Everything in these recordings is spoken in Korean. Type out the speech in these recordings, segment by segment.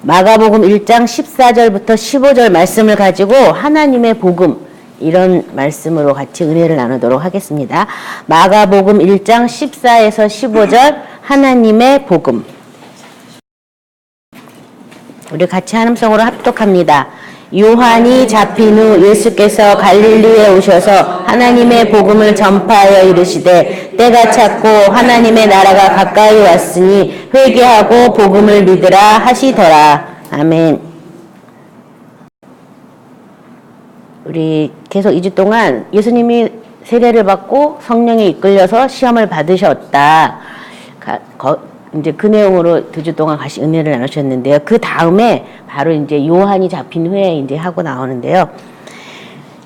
마가복음 1장 14절부터 15절 말씀을 가지고 하나님의 복음 이런 말씀으로 같이 은혜를 나누도록 하겠습니다. 마가복음 1장 14에서 15절 하나님의 복음. 우리 같이 한음성으로 합독합니다. 요한이 잡힌 후 예수께서 갈릴리에 오셔서 하나님의 복음을 전파하여 이르시되 때가 찼고 하나님의 나라가 가까이 왔으니 회개하고 복음을 믿으라 하시더라. 아멘. 우리 계속 2주 동안 예수님이 세례를 받고 성령에 이끌려서 시험을 받으셨다. 이제 그 내용으로 2주 동안 같이 은혜를 나누셨는데요. 그 다음에 바로 이제 요한이 잡힌 후에 이제 하고 나오는데요.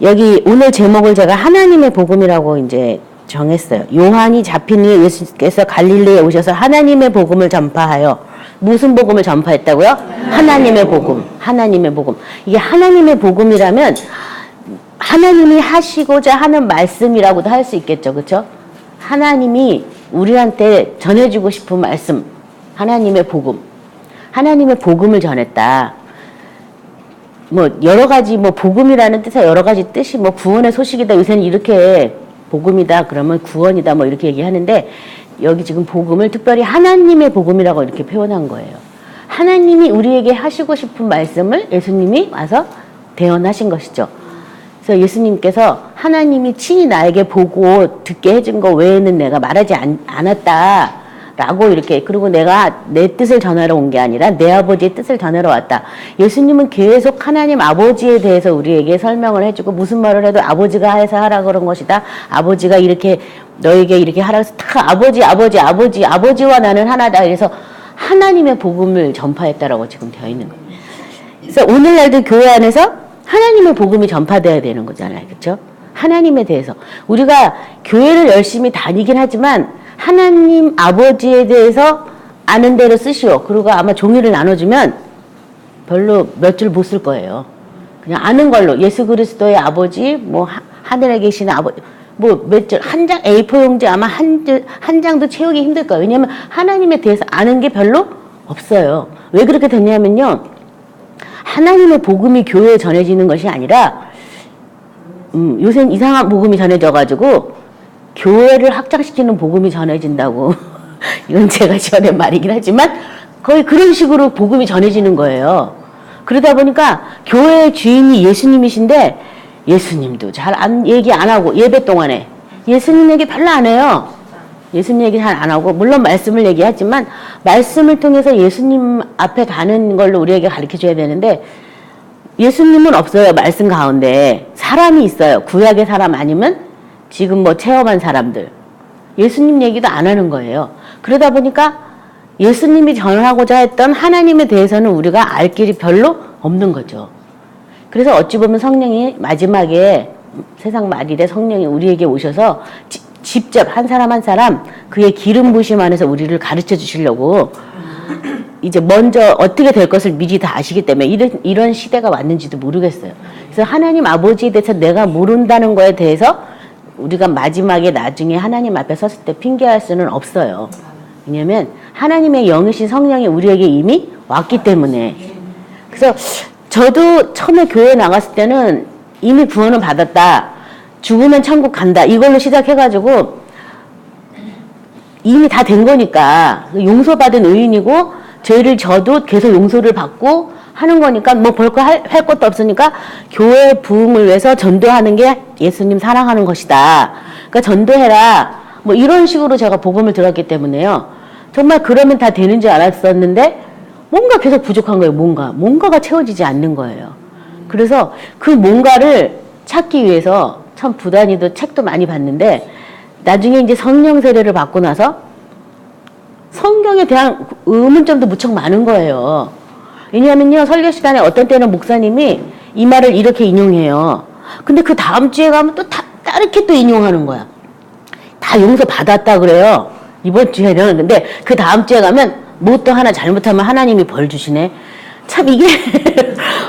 여기 오늘 제목을 제가 하나님의 복음이라고 이제 정했어요. 요한이 잡힌 후에 예수께서 갈릴리에 오셔서 하나님의 복음을 전파하여 무슨 복음을 전파했다고요? 하나님의 복음. 하나님의 복음. 이게 하나님의 복음이라면 하나님이 하시고자 하는 말씀이라고도 할 수 있겠죠. 그렇죠? 하나님이 우리한테 전해주고 싶은 말씀, 하나님의 복음, 하나님의 복음을 전했다. 뭐 여러 가지 뭐 복음이라는 뜻에 여러 가지 뜻이 뭐 구원의 소식이다. 요새는 이렇게 복음이다 그러면 구원이다 뭐 이렇게 얘기하는데 여기 지금 복음을 특별히 하나님의 복음이라고 이렇게 표현한 거예요. 하나님이 우리에게 하시고 싶은 말씀을 예수님이 와서 대언하신 것이죠. 그래서 예수님께서 하나님이 친히 나에게 보고 듣게 해준 거 외에는 내가 말하지 않았다라고 이렇게, 그리고 내가 내 뜻을 전하러 온 게 아니라 내 아버지의 뜻을 전하러 왔다. 예수님은 계속 하나님 아버지에 대해서 우리에게 설명을 해주고 무슨 말을 해도 아버지가 해서 하라 그런 것이다. 아버지가 이렇게 너에게 이렇게 하라 해서 다 아버지와 나는 하나다. 그래서 하나님의 복음을 전파했다라고 지금 되어 있는 거예요. 그래서 오늘날도 교회 안에서 하나님의 복음이 전파되어야 되는 거잖아요. 그렇죠? 하나님에 대해서. 우리가 교회를 열심히 다니긴 하지만 하나님 아버지에 대해서 아는 대로 쓰시오. 그리고 아마 종이를 나눠주면 별로 몇 줄 못 쓸 거예요. 그냥 아는 걸로 예수 그리스도의 아버지, 뭐 하늘에 계시는 아버지, 뭐 몇 줄, 한 장 A4 용지 아마 한 장도 채우기 힘들 거예요. 왜냐하면 하나님에 대해서 아는 게 별로 없어요. 왜 그렇게 됐냐면요. 하나님의 복음이 교회에 전해지는 것이 아니라 요새는 이상한 복음이 전해져가지고 교회를 확장시키는 복음이 전해진다고 이건 제가 지어낸 말이긴 하지만 거의 그런 식으로 복음이 전해지는 거예요. 그러다 보니까 교회의 주인이 예수님이신데 예수님도 잘 얘기 안 하고 예배 동안에 예수님 얘기 별로 안 해요. 예수님 얘기 잘 안 하고 물론 말씀을 얘기하지만 말씀을 통해서 예수님 앞에 가는 걸로 우리에게 가르쳐줘야 되는데 예수님은 없어요. 말씀 가운데 사람이 있어요. 구약의 사람 아니면 지금 뭐 체험한 사람들. 예수님 얘기도 안 하는 거예요. 그러다 보니까 예수님이 전하고자 했던 하나님에 대해서는 우리가 알 길이 별로 없는 거죠. 그래서 어찌 보면 성령이 마지막에 세상 말일에 성령이 우리에게 오셔서 직접 한 사람 그의 기름 부심 안에서 우리를 가르쳐 주시려고 이제 먼저 어떻게 될 것을 미리 다 아시기 때문에 이런 시대가 왔는지도 모르겠어요. 그래서 하나님 아버지에 대해서 내가 모른다는 거에 대해서 우리가 마지막에 나중에 하나님 앞에 섰을 때 핑계할 수는 없어요. 왜냐하면 하나님의 영이신 성령이 우리에게 이미 왔기 때문에. 그래서 저도 처음에 교회에 나갔을 때는 이미 구원을 받았다. 죽으면 천국 간다. 이걸로 시작해가지고 이미 다 된 거니까 용서받은 의인이고 죄를 져도 계속 용서를 받고 하는 거니까 뭐 볼 거 할 것도 없으니까 교회 부흥을 위해서 전도하는 게 예수님 사랑하는 것이다. 그러니까 전도해라. 뭐 이런 식으로 제가 복음을 들었기 때문에요. 정말 그러면 다 되는 줄 알았었는데 뭔가 계속 부족한 거예요. 뭔가가 채워지지 않는 거예요. 그래서 그 뭔가를 찾기 위해서 참 부단히도 책도 많이 봤는데 나중에 이제 성령 세례를 받고 나서 성경에 대한 의문점도 무척 많은 거예요. 왜냐하면요, 설교 시간에 어떤 때는 목사님이 이 말을 이렇게 인용해요. 근데 그 다음 주에 가면 또 다르게 또 인용하는 거야. 다 용서 받았다 그래요. 이번 주에는. 근데 그 다음 주에 가면 뭐 또 하나 잘못하면 하나님이 벌 주시네. 참 이게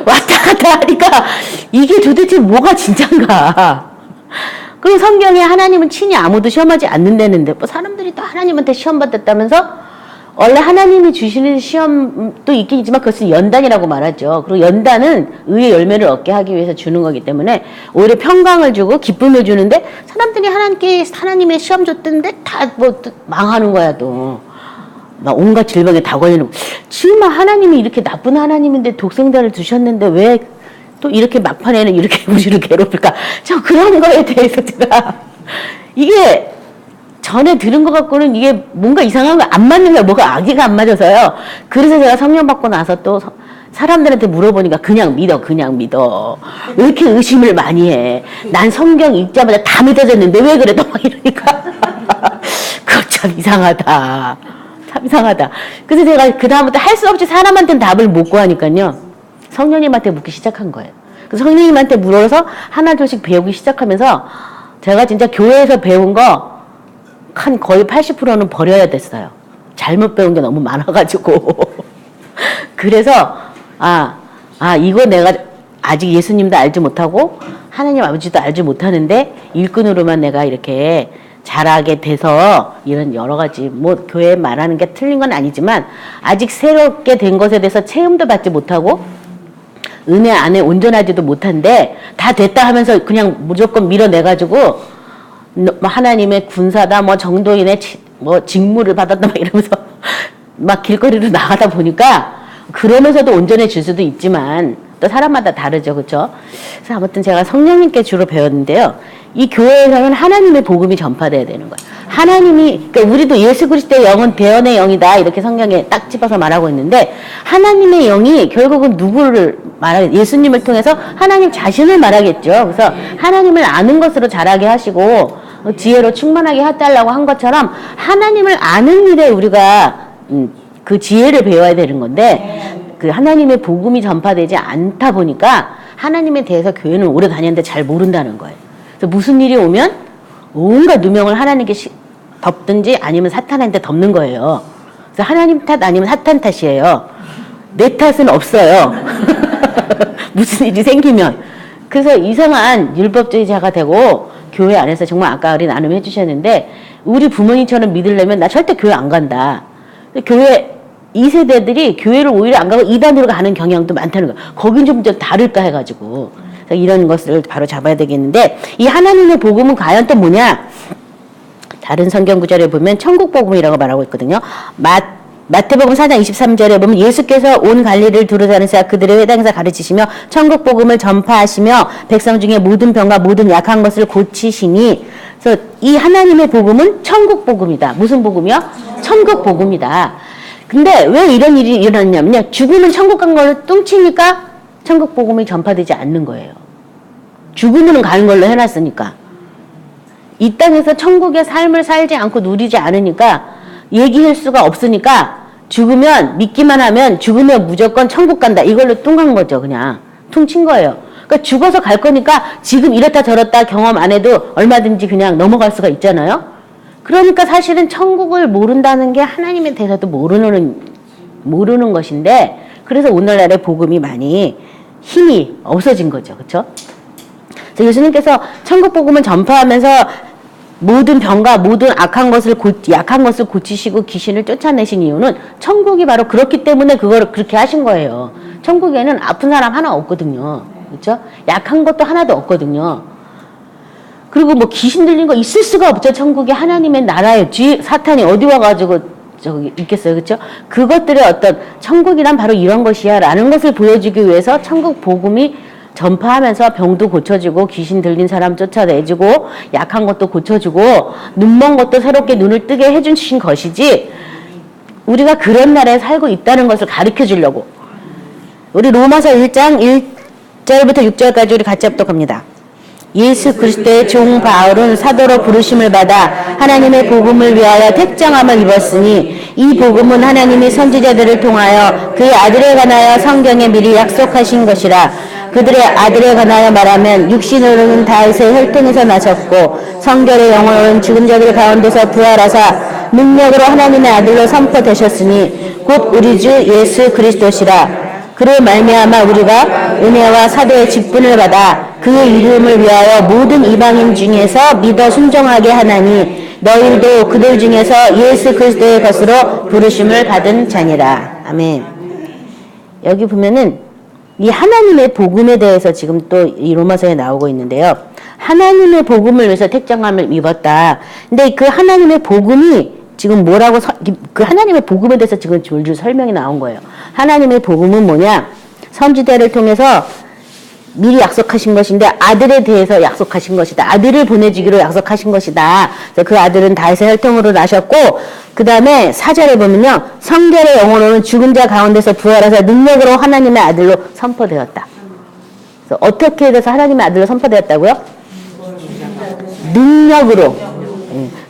왔다 갔다 하니까 이게 도대체 뭐가 진짠가. 그리고 성경에 하나님은 친히 아무도 시험하지 않는다는데 뭐 사람들이 또 하나님한테 시험 받았다면서 원래 하나님이 주시는 시험도 있긴 있지만 그것은 연단이라고 말하죠. 그리고 연단은 의의 열매를 얻게 하기 위해서 주는 거기 때문에 오히려 평강을 주고 기쁨을 주는데 사람들이 하나님의 시험 줬던데 다 뭐 망하는 거야 또. 막 온갖 질병에 다 걸리는. 지금 하나님이 이렇게 나쁜 하나님인데 독생자를 두셨는데 왜 또 이렇게 막판에는 이렇게 우리를 괴롭힐까? 저 그런 거에 대해서 제가 이게 전에 들은 것 같고는 이게 뭔가 이상한 거 안 맞는 거야. 뭐가 악의가 안 맞아서요. 그래서 제가 성령 받고 나서 또 사람들한테 물어보니까 그냥 믿어. 왜 이렇게 의심을 많이 해? 난 성경 읽자마자 다 믿어졌는데 왜 그래? 또 막 이러니까. 그거 참 이상하다. 그래서 제가 그다음부터 할 수 없이 사람한테는 답을 못 구하니까요. 성령님한테 묻기 시작한 거예요. 그래서 성령님한테 물어서 하나둘씩 배우기 시작하면서 제가 진짜 교회에서 배운 거 한 거의 80%는 버려야 됐어요. 잘못 배운 게 너무 많아가지고. 그래서 이거 내가 아직 예수님도 알지 못하고 하나님 아버지도 알지 못하는데 일꾼으로만 내가 이렇게 잘하게 돼서 이런 여러 가지 뭐 교회 말하는 게 틀린 건 아니지만 아직 새롭게 된 것에 대해서 체험도 받지 못하고 은혜 안에 온전하지도 못한데 다 됐다 하면서 그냥 무조건 밀어내가지고 하나님의 군사다 뭐 정도인의 뭐 직무를 받았다 막 이러면서 막 길거리로 나가다 보니까 그러면서도 온전해질 수도 있지만 또 사람마다 다르죠. 그렇죠? 그래서 아무튼 제가 성령님께 주로 배웠는데요. 이 교회에서는 하나님의 복음이 전파돼야 되는 거예요. 하나님이 그러니까 우리도 예수 그리스도의 영은 대언의 영이다 이렇게 성경에 딱 집어서 말하고 있는데 하나님의 영이 결국은 누구를 말하게 예수님을 통해서 하나님 자신을 말하겠죠. 그래서 하나님을 아는 것으로 자라게 하시고 지혜로 충만하게 해달라고 한 것처럼 하나님을 아는 일에 우리가 그 지혜를 배워야 되는 건데 그 하나님의 복음이 전파되지 않다 보니까 하나님에 대해서 교회는 오래 다녔는데 잘 모른다는 거예요. 그래서 무슨 일이 오면 온갖 누명을 하나님께 덮든지 아니면 사탄한테 덮는 거예요. 그래서 하나님 탓 아니면 사탄 탓이에요. 내 탓은 없어요. 무슨 일이 생기면. 그래서 이상한 율법주의자가 되고 교회 안에서 정말 아까 우리 나눔해 주셨는데 우리 부모님처럼 믿으려면 나 절대 교회 안 간다. 교회 2세대들이 교회를 오히려 안 가고 이단으로 가는 경향도 많다는 거예요. 거긴 좀 다를까 해가지고 이런 것을 바로 잡아야 되겠는데 이 하나님의 복음은 과연 또 뭐냐? 다른 성경 구절에 보면 천국 복음이라고 말하고 있거든요. 마태복음 4장 23절에 보면 예수께서 온 갈릴리를 두루다니사 그들의 회당에서 가르치시며 천국 복음을 전파하시며 백성 중에 모든 병과 모든 약한 것을 고치시니 그래서 이 하나님의 복음은 천국 복음이다. 무슨 복음이요? 천국 복음이다. 근데 왜 이런 일이 일어났냐면요. 죽으면 천국 간 걸로 뚱치니까 천국 복음이 전파되지 않는 거예요. 죽으면 가는 걸로 해놨으니까. 이 땅에서 천국의 삶을 살지 않고 누리지 않으니까 얘기할 수가 없으니까 죽으면 믿기만 하면 죽으면 무조건 천국 간다. 이걸로 뚱한 거죠. 그냥 퉁친 거예요. 그러니까 죽어서 갈 거니까 지금 이렇다 저렇다 경험 안 해도 얼마든지 그냥 넘어갈 수가 있잖아요. 그러니까 사실은 천국을 모른다는 게 하나님에 대해서도 모르는 것인데 그래서 오늘날의 복음이 많이 힘이 없어진 거죠. 그렇죠? 예수님께서 천국 복음을 전파하면서 모든 병과 모든 약한 것을 고치시고 귀신을 쫓아내신 이유는 천국이 바로 그렇기 때문에 그걸 그렇게 하신 거예요. 천국에는 아픈 사람 하나 없거든요. 그렇죠? 약한 것도 하나도 없거든요. 그리고 뭐 귀신 들린 거 있을 수가 없죠. 천국이 하나님의 나라에 사탄이 어디 와가지고 저기 있겠어요. 그렇죠? 그것들의 어떤 천국이란 바로 이런 것이야 라는 것을 보여주기 위해서 천국 복음이 전파하면서 병도 고쳐주고 귀신 들린 사람 쫓아내주고 약한 것도 고쳐주고 눈먼 것도 새롭게 눈을 뜨게 해주신 것이지 우리가 그런 나라에 살고 있다는 것을 가르쳐 주려고. 우리 로마서 1장 1절부터 6절까지 우리 같이 합독합니다. 예수 그리스도의 종 바울은 사도로 부르심을 받아 하나님의 복음을 위하여 택정함을 입었으니 이 복음은 하나님이 선지자들을 통하여 그의 아들에 관하여 성경에 미리 약속하신 것이라. 그들의 아들에 관하여 말하면 육신으로는 다윗의 혈통에서 나셨고 성결의 영으로는 죽은 자들 가운데서 부활하사 능력으로 하나님의 아들로 선포되셨으니 곧 우리 주 예수 그리스도시라. 그로 말미암아 우리가 은혜와 사도의 직분을 받아 그의 이름을 위하여 모든 이방인 중에서 믿어 순종하게 하나니 너희도 그들 중에서 예수 그리스도의 것으로 부르심을 받은 자니라. 아멘. 여기 보면은 이 하나님의 복음에 대해서 지금 또 이 로마서에 나오고 있는데요. 하나님의 복음을 위해서 택정함을 입었다. 근데 그 하나님의 복음이 지금 뭐라고 그 하나님의 복음에 대해서 지금 줄줄 설명이 나온 거예요. 하나님의 복음은 뭐냐? 선지자를 통해서 미리 약속하신 것인데 아들에 대해서 약속하신 것이다. 아들을 보내주기로 약속하신 것이다. 그래서 그 아들은 다윗의 혈통으로 나셨고 그 다음에 4절에 보면요. 성결의 영으로는 죽은 자 가운데서 부활하사 능력으로 하나님의 아들로 선포되었다. 그래서 어떻게 돼서 하나님의 아들로 선포되었다고요? 능력으로.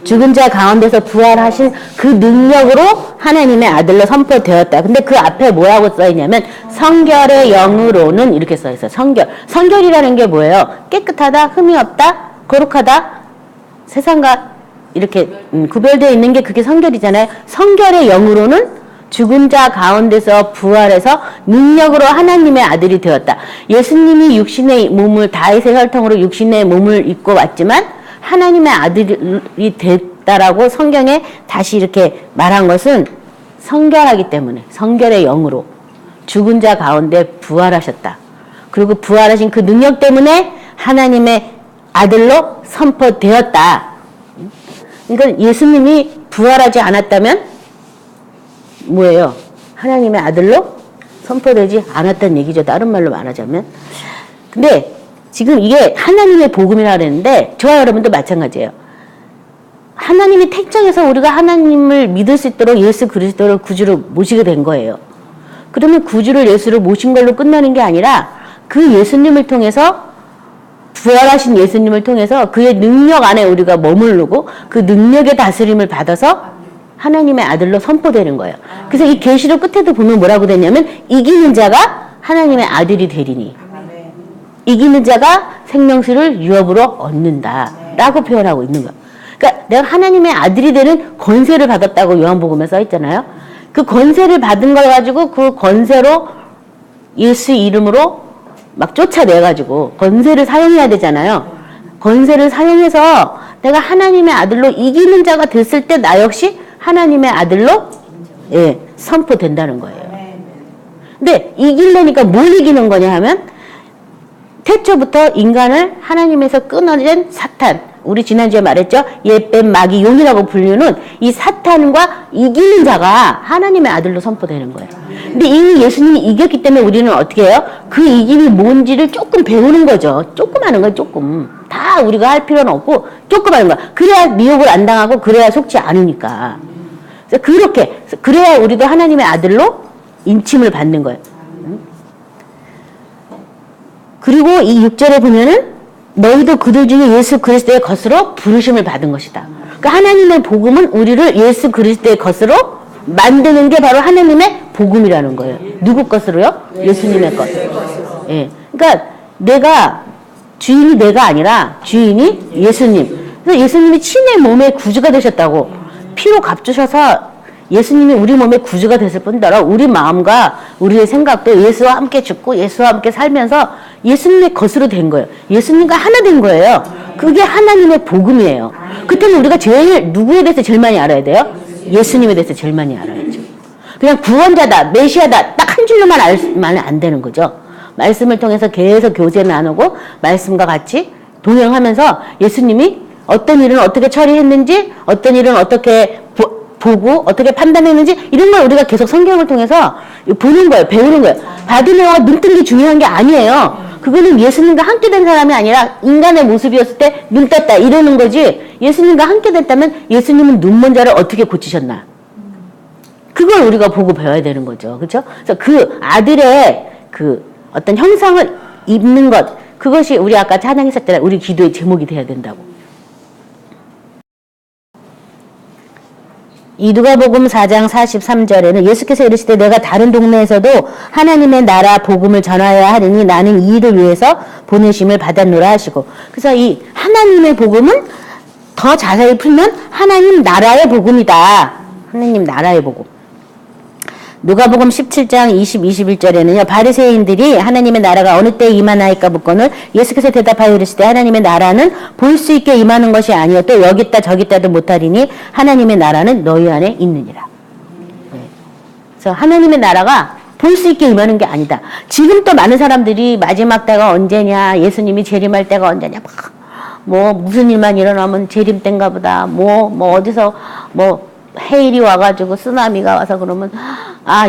죽은 자 가운데서 부활하신 그 능력으로 하나님의 아들로 선포되었다. 근데 그 앞에 뭐라고 써있냐면 성결의 영으로는 이렇게 써있어요. 성결. 성결이라는 게 뭐예요? 깨끗하다, 흠이 없다, 거룩하다, 세상과 이렇게 구별되어 있는 게 그게 성결이잖아요. 성결의 영으로는 죽은 자 가운데서 부활해서 능력으로 하나님의 아들이 되었다. 예수님이 육신의 몸을 다윗의 혈통으로 육신의 몸을 입고 왔지만 하나님의 아들이 됐다라고 성경에 다시 이렇게 말한 것은 성결하기 때문에 성결의 영으로 죽은 자 가운데 부활하셨다. 그리고 부활하신 그 능력 때문에 하나님의 아들로 선포되었다. 그러니까 예수님이 부활하지 않았다면 뭐예요? 하나님의 아들로 선포되지 않았다는 얘기죠. 다른 말로 말하자면. 근데 지금 이게 하나님의 복음이라 그랬는데 저와 여러분도 마찬가지예요. 하나님이 택정해서 우리가 하나님을 믿을 수 있도록 예수 그리스도를 구주로 모시게 된 거예요. 그러면 구주를 예수를 모신 걸로 끝나는 게 아니라 그 예수님을 통해서 부활하신 예수님을 통해서 그의 능력 안에 우리가 머무르고 그 능력의 다스림을 받아서 하나님의 아들로 선포되는 거예요. 그래서 이 계시록 끝에도 보면 뭐라고 되냐면 이기는 자가 하나님의 아들이 되리니 이기는 자가 생명수를 유업으로 얻는다 라고 표현하고 있는 거예요. 그러니까 내가 하나님의 아들이 되는 권세를 받았다고 요한복음에 써있잖아요. 그 권세를 받은 걸 가지고 그 권세로 예수 이름으로 막 쫓아내가지고 권세를 사용해야 되잖아요. 권세를 사용해서 내가 하나님의 아들로 이기는 자가 됐을 때 나 역시 하나님의 아들로 선포된다는 거예요. 근데 이기려니까 뭘 이기는 거냐 하면 태초부터 인간을 하나님에서 끊어낸 사탄, 우리 지난주에 말했죠? 옛뱀, 마귀, 용이라고 불리는 이 사탄과 이기는 자가 하나님의 아들로 선포되는 거예요. 근데 이미 예수님이 이겼기 때문에 우리는 어떻게 해요? 그 이김이 뭔지를 조금 배우는 거죠. 조금 하는 거예요, 조금. 다 우리가 할 필요는 없고 조금 하는 거야. 그래야 미혹을 안 당하고 그래야 속지 않으니까. 그래서 그렇게, 그래야 우리도 하나님의 아들로 인침을 받는 거예요. 그리고 이 6절에 보면은 너희도 그들 중에 예수 그리스도의 것으로 부르심을 받은 것이다. 그러니까 하나님의 복음은 우리를 예수 그리스도의 것으로 만드는 게 바로 하나님의 복음이라는 거예요. 누구 것으로요? 예수님의 것. 예. 그러니까 내가 주인이 내가 아니라 주인이 예수님. 그래서 예수님이 친의 몸의 구주가 되셨다고 피로 값주셔서 예수님이 우리 몸의 구주가 됐을 뿐더러 우리 마음과 우리의 생각도 예수와 함께 죽고 예수와 함께 살면서 예수님의 것으로 된 거예요. 예수님과 하나 된 거예요. 그게 하나님의 복음이에요. 그때는 우리가 제일 누구에 대해서 제일 많이 알아야 돼요? 예수님에 대해서 제일 많이 알아야죠. 그냥 구원자다, 메시아다 딱 한 줄로만 알면 안 되는 거죠. 말씀을 통해서 계속 교제를 나누고 말씀과 같이 동행하면서 예수님이 어떤 일은 어떻게 처리했는지 어떤 일은 어떻게 보고 어떻게 판단했는지 이런 걸 우리가 계속 성경을 통해서 보는 거예요. 배우는 거예요. 받으면 눈 뜬 게 중요한 게 아니에요. 그거는 예수님과 함께 된 사람이 아니라 인간의 모습이었을 때 눈 떴다 이러는 거지. 예수님과 함께 됐다면 예수님은 눈먼 자를 어떻게 고치셨나. 그걸 우리가 보고 배워야 되는 거죠. 그렇죠? 그래서 그 아들의 그 어떤 형상을 입는 것 그것이 우리 아까 찬양했었잖아요. 우리 기도의 제목이 돼야 된다고. 이 누가복음 4장 43절에는 예수께서 이르시되 내가 다른 동네에서도 하나님의 나라 복음을 전하여야 하느니 나는 이 일을 위해서 보내심을 받았노라 하시고 그래서 이 하나님의 복음은 더 자세히 풀면 하나님 나라의 복음이다. 하나님 나라의 복음. 누가복음 17장 20, 21절에는요. 바리새인들이 하나님의 나라가 어느 때에 임하나이까 묻고는 예수께서 대답하여 이르시되 하나님의 나라는 볼 수 있게 임하는 것이 아니요 또 여기 있다 저기 있다도 못하리니 하나님의 나라는 너희 안에 있느니라. 네. 그래서 하나님의 나라가 볼 수 있게 임하는 게 아니다. 지금 또 많은 사람들이 마지막 때가 언제냐, 예수님이 재림할 때가 언제냐, 뭐 무슨 일만 일어나면 재림 때인가 보다, 뭐 어디서 뭐 해일이 와가지고 쓰나미가 와서 그러면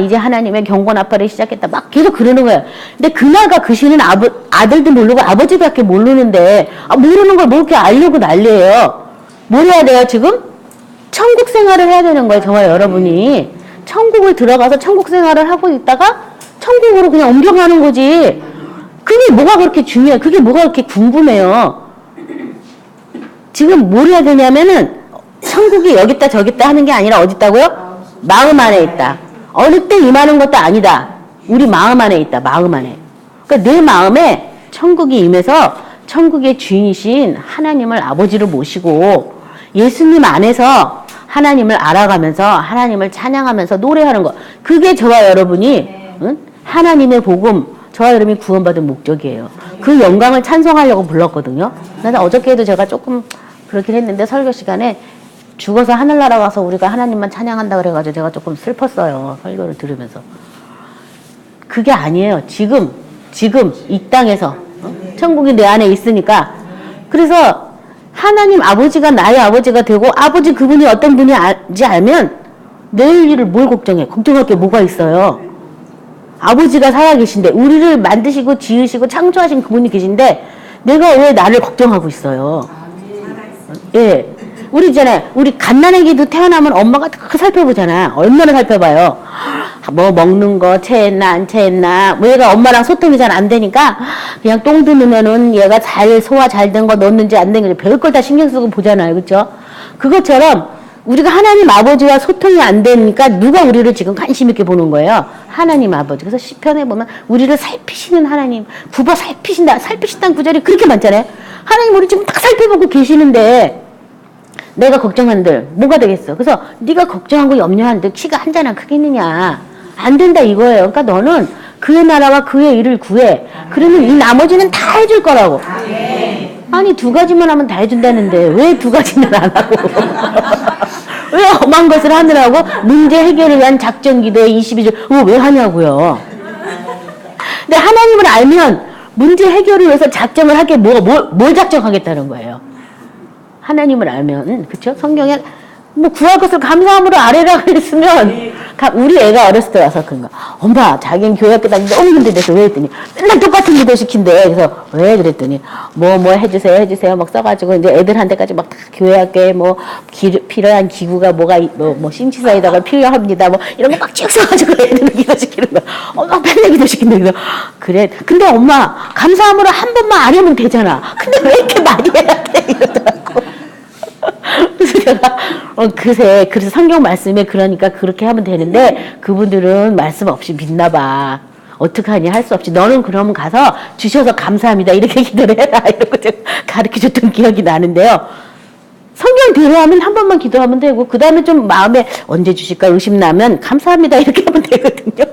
이제 하나님의 경고나팔이 시작했다 막 계속 그러는 거예요. 근데 그날과 그 시는 아들도 모르고 아버지밖에 모르는데 모르는 걸 뭐 이렇게 알려고 난리예요. 뭘 해야 돼요 지금? 천국 생활을 해야 되는 거예요. 정말 여러분이 천국을 들어가서 천국 생활을 하고 있다가 천국으로 그냥 옮겨가는 거지. 그게 뭐가 그렇게 중요해요? 그게 뭐가 그렇게 궁금해요? 지금 뭘 해야 되냐면은 천국이 여기 있다 저기 있다 하는 게 아니라 어디 있다고요? 마음 안에 있다. 어느 때 임하는 것도 아니다. 우리 마음 안에 있다. 마음 안에. 그러니까 내 마음에 천국이 임해서 천국의 주인이신 하나님을 아버지로 모시고 예수님 안에서 하나님을 알아가면서 하나님을 찬양하면서 노래하는 것. 그게 저와 여러분이 하나님의 복음, 저와 여러분이 구원받은 목적이에요. 그 영광을 찬송하려고 불렀거든요. 그래서 어저께도 제가 조금 그렇긴 했는데 설교 시간에 죽어서 하늘나라 가서 우리가 하나님만 찬양한다 그래가지고 제가 조금 슬펐어요. 설교를 들으면서. 그게 아니에요. 지금 이 땅에서 천국이 내 안에 있으니까. 그래서 하나님 아버지가 나의 아버지가 되고 아버지 그분이 어떤 분인지 알면 내일 일을 뭘 걱정해. 걱정할 게 뭐가 있어요. 아버지가 살아계신데 우리를 만드시고 지으시고 창조하신 그분이 계신데 내가 왜 나를 걱정하고 있어요. 예. 우리 있잖아요. 우리 갓난아기도 태어나면 엄마가 다 살펴보잖아. 얼마나 살펴봐요. 뭐 먹는 거 체했나 안 체했나. 뭐 얘가 엄마랑 소통이 잘 안 되니까 그냥 똥 두누면은 얘가 잘 소화 잘 된 거 넣었는지 안 된 거 별걸 다 신경 쓰고 보잖아요. 그렇죠? 그것처럼 우리가 하나님 아버지와 소통이 안 되니까 누가 우리를 지금 관심 있게 보는 거예요? 하나님 아버지. 그래서 시편에 보면 우리를 살피시는 하나님, 굽어 살피신다는 구절이 그렇게 많잖아요. 하나님 우리 지금 딱 살펴보고 계시는데 내가 걱정한들 뭐가 되겠어? 그래서 네가 걱정하고 염려하는데 키가 한 자나 크겠느냐? 안 된다 이거예요. 그러니까 너는 그의 나라와 그의 일을 구해. 그러면 이 나머지는 다 해줄 거라고. 아니 2가지만 하면 다 해준다는데 왜 2가지는 안 하고 왜 험한 것을 하느라고 문제 해결을 위한 작전기도에 22절 왜 하냐고요. 근데 하나님을 알면 문제 해결을 위해서 작정을 하게 뭘 작정하겠다는 거예요. 하나님을 알면, 그쵸? 성경에 뭐 구할 것을 감사함으로 아뢰라 그랬으면 우리 애가 어렸을 때 와서 그런가. 엄마 자기는 교회 학교 다니는데 너무 힘들대서 왜 했더니 맨날 똑같은 기도 시킨대. 그래서 왜 그랬더니 뭐 해주세요 막 써가지고 이제 애들한테까지 막 다 교회 학교에 뭐 필요한 기구가 뭐 신치사에다가 필요합니다 뭐 이런 거 막 쭉 써가지고 애들 기도 시키는 거야. 엄마 맨날 기도 시킨다. 그래서 그래. 근데 엄마 감사함으로 한 번만 아뢰면 되잖아. 근데 왜 이렇게 많이 해야 돼? 이러더라고. 그래서 제가 그래서 성경 말씀에 그러니까 그렇게 하면 되는데 그분들은 말씀 없이 믿나 봐. 어떡하니 할 수 없이 너는 그러면 가서 주셔서 감사합니다 이렇게 기도를 해라 이러고 제가 가르쳐줬던 기억이 나는데요. 성경대로 하면 한 번만 기도하면 되고 그 다음에 좀 마음에 언제 주실까 의심 나면 감사합니다 이렇게 하면 되거든요.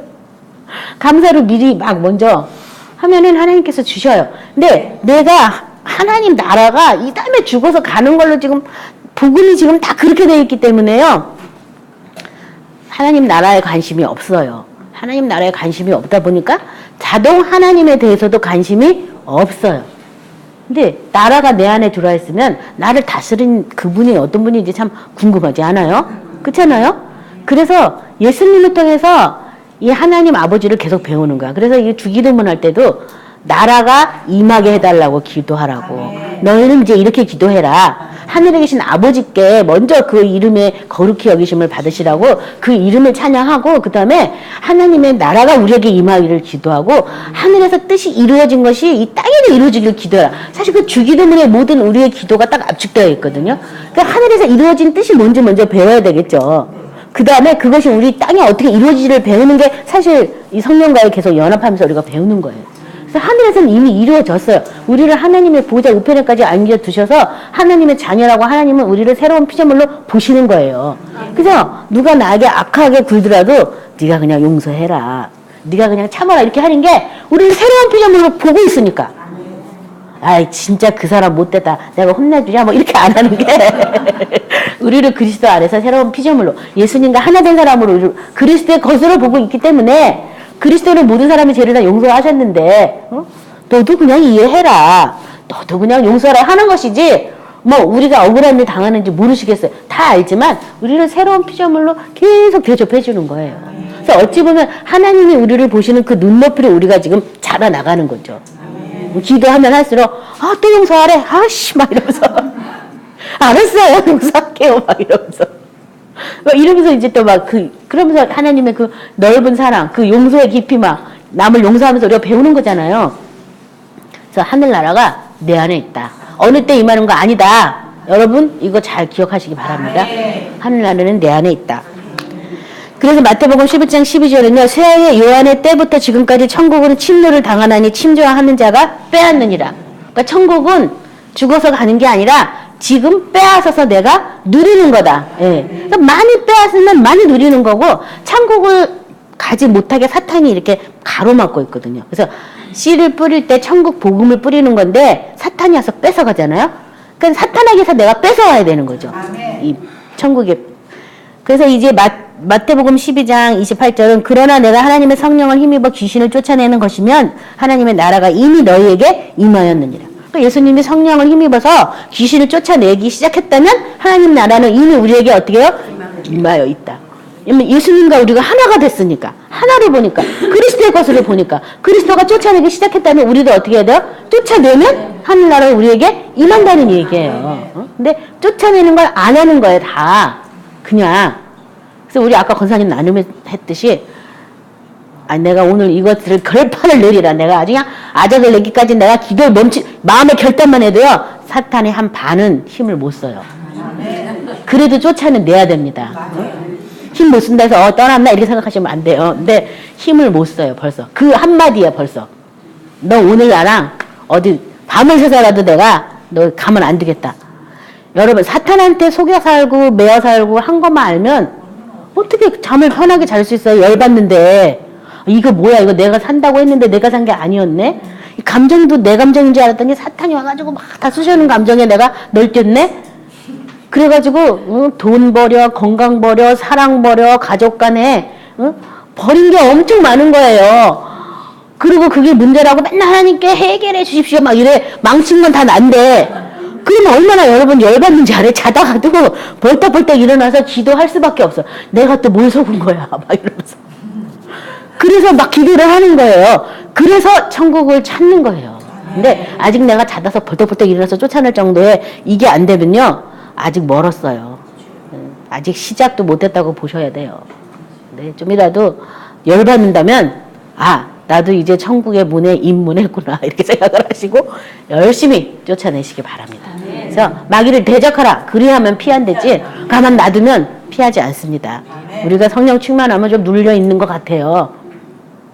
감사로 미리 막 먼저 하면은 하나님께서 주셔요. 근데 내가 하나님 나라가 이 다음에 죽어서 가는 걸로 지금 복음이 지금 다 그렇게 되어 있기 때문에요. 하나님 나라에 관심이 없어요. 하나님 나라에 관심이 없다 보니까 자동 하나님에 대해서도 관심이 없어요. 근데 나라가 내 안에 들어와 있으면 나를 다스린 그분이 어떤 분인지 참 궁금하지 않아요? 그렇잖아요? 그래서 예수님을 통해서 이 하나님 아버지를 계속 배우는 거야. 그래서 이 주기도문 할 때도 나라가 임하게 해달라고 기도하라고. 너희는 이제 이렇게 기도해라. 하늘에 계신 아버지께 먼저 그 이름에 거룩히 여기심을 받으시라고 그 이름을 찬양하고 그 다음에 하나님의 나라가 우리에게 임하기를 기도하고 하늘에서 뜻이 이루어진 것이 이 땅에도 이루어지기를 기도해라. 사실 그 주기도문의 모든 우리의 기도가 딱 압축되어 있거든요. 그러니까 하늘에서 이루어진 뜻이 뭔지 먼저 배워야 되겠죠. 그 다음에 그것이 우리 땅에 어떻게 이루어지지를 배우는 게 사실 이 성령과의 계속 연합하면서 우리가 배우는 거예요. 그래서 하늘에서는 이미 이루어졌어요. 우리를 하나님의 보좌 우편에까지 안겨두셔서 하나님의 자녀라고 하나님은 우리를 새로운 피조물로 보시는 거예요. 그래서 누가 나에게 악하게 굴더라도 네가 그냥 용서해라. 네가 그냥 참아라. 이렇게 하는 게 우리를 새로운 피조물로 보고 있으니까. 아이 진짜 그 사람 못됐다. 내가 혼내주냐? 뭐 이렇게 안 하는 게 우리를 그리스도 안에서 새로운 피조물로 예수님과 하나 된 사람으로 그리스도의 것으로 보고 있기 때문에 그리스도는 모든 사람의 죄를 다 용서하셨는데 너도 그냥 이해해라. 너도 그냥 용서하라 하는 것이지 뭐 우리가 억울한 일 당하는지 모르시겠어요. 다 알지만 우리를 새로운 피조물로 계속 대접해 주는 거예요. 그래서 어찌 보면 하나님이 우리를 보시는 그 눈높이로 우리가 지금 자라나가는 거죠. 기도하면 할수록 또 용서하래. 아씨 막 이러면서 알았어요. 용서할게요. 막 이러면서 이제 또 막 그러면서 하나님의 그 넓은 사랑, 그 용서의 깊이 막 남을 용서하면서 우리가 배우는 거잖아요. 그래서 하늘나라가 내 안에 있다. 어느 때 임하는 거 아니다. 여러분 이거 잘 기억하시기 바랍니다. 하늘나라는 내 안에 있다. 그래서 마태복음 11장 12절에는요. 새해 요한의 때부터 지금까지 천국은 침노를 당하나니 침조하는 자가 빼앗느니라. 그러니까 천국은 죽어서 가는 게 아니라 지금 빼앗아서 내가 누리는 거다. 예. 그러니까 많이 빼앗으면 많이 누리는 거고 천국을 가지 못하게 사탄이 이렇게 가로막고 있거든요. 그래서 씨를 뿌릴 때 천국 복음을 뿌리는 건데 사탄이 와서 뺏어가잖아요. 그러니까 사탄에게서 내가 뺏어와야 되는 거죠. 이 천국에. 그래서 이제 마태복음 12장 28절은 그러나 내가 하나님의 성령을 힘입어 귀신을 쫓아내는 것이면 하나님의 나라가 이미 너희에게 임하였느니라. 그러니까 예수님이 성령을 힘입어서 귀신을 쫓아내기 시작했다면 하나님 나라는 이미 우리에게 어떻게 해요? 임하여 있다. 예수님과 우리가 하나가 됐으니까 하나를 보니까 그리스도의 것을 보니까 그리스도가 쫓아내기 시작했다면 우리도 어떻게 해야 돼요? 쫓아내면 하늘나라가 우리에게 임한다는 얘기예요. 근데 쫓아내는 걸 안 하는 거예요. 다 그냥. 그래서 우리 아까 권사님 나눔했듯이 내가 오늘 이것들을 결판을 내리라. 내가 아주 그냥 아작을 내기까지 내가 기도를 마음의 결단만 해도요. 사탄이 한 반은 힘을 못 써요. 그래도 쫓아내야 됩니다. 힘 못 쓴다 해서 떠났나 이렇게 생각하시면 안 돼요. 근데 힘을 못 써요. 벌써. 그 한마디야 벌써. 너 오늘 나랑 어디 밤을 새서라도 내가 너 가면 안 되겠다. 여러분 사탄한테 속여 살고 매어 살고 한 것만 알면 어떻게 잠을 편하게 잘 수 있어요? 열받는데 이거 뭐야 이거 내가 산다고 했는데 내가 산 게 아니었네. 이 감정도 내 감정인 줄 알았더니 사탄이 와가지고 막 다 쑤시는 감정에 내가 널뛰었네. 그래가지고 돈 버려 건강 버려 사랑 버려 가족 간에 버린 게 엄청 많은 거예요. 그리고 그게 문제라고 맨날 하나님께 해결해 주십시오 막 이래. 망친 건 다 난데 그러면 얼마나 여러분 열받는지 알아요? 자다가도 벌떡벌떡 일어나서 기도할 수밖에 없어. 내가 또 뭘 속은 거야 막 이러면서. 그래서 막 기도를 하는 거예요. 그래서 천국을 찾는 거예요. 근데 아직 내가 자다서 벌떡벌떡 일어나서 쫓아낼 정도의 이게 안 되면요 아직 멀었어요. 아직 시작도 못했다고 보셔야 돼요. 네, 좀이라도 열받는다면 나도 이제 천국의 문에 입문했구나 이렇게 생각을 하시고 열심히 쫓아내시기 바랍니다. 그래서 마귀를 대적하라. 그리하면 피한대지 가만 놔두면 피하지 않습니다. 우리가 성령 충만하면 좀 눌려 있는 것 같아요.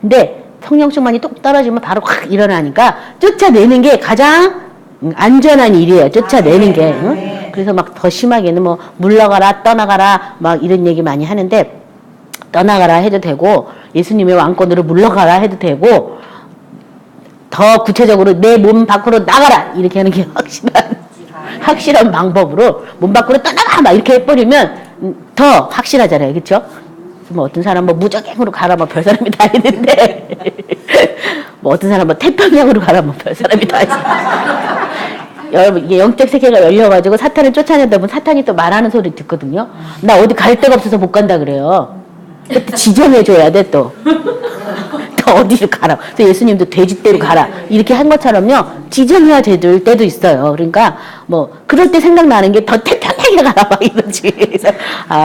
근데 성령 충만이 뚝 떨어지면 바로 확 일어나니까 쫓아내는 게 가장 안전한 일이에요. 쫓아내는 게. 응? 그래서 막 더 심하게는 뭐 물러가라 떠나가라 막 이런 얘기 많이 하는데 떠나가라 해도 되고 예수님의 왕권으로 물러가라 해도 되고 더 구체적으로 내 몸 밖으로 나가라 이렇게 하는 게 확실한 방법으로 몸 밖으로 떠나가 막 이렇게 해버리면 더 확실하잖아요. 그렇죠? 뭐 어떤 사람 뭐 무적행으로 가라 뭐 별 사람이 다 있는데 뭐 어떤 사람 뭐 태평양으로 가라 뭐 별 사람이 다 있어. 여러분 이게 영적 세계가 열려가지고 사탄을 쫓아내다 보면 사탄이 또 말하는 소리 듣거든요. 나 어디 갈 데가 없어서 못 간다 그래요. 그때 지정해줘야 돼 또. 또 어디로 가라. 그래서 예수님도 돼지떼로 가라. 이렇게 한 것처럼요. 지정해야 될 때도 있어요. 그러니까 뭐 그럴 때 생각나는 게 더 태평하게 가라 막 이러지. 그래서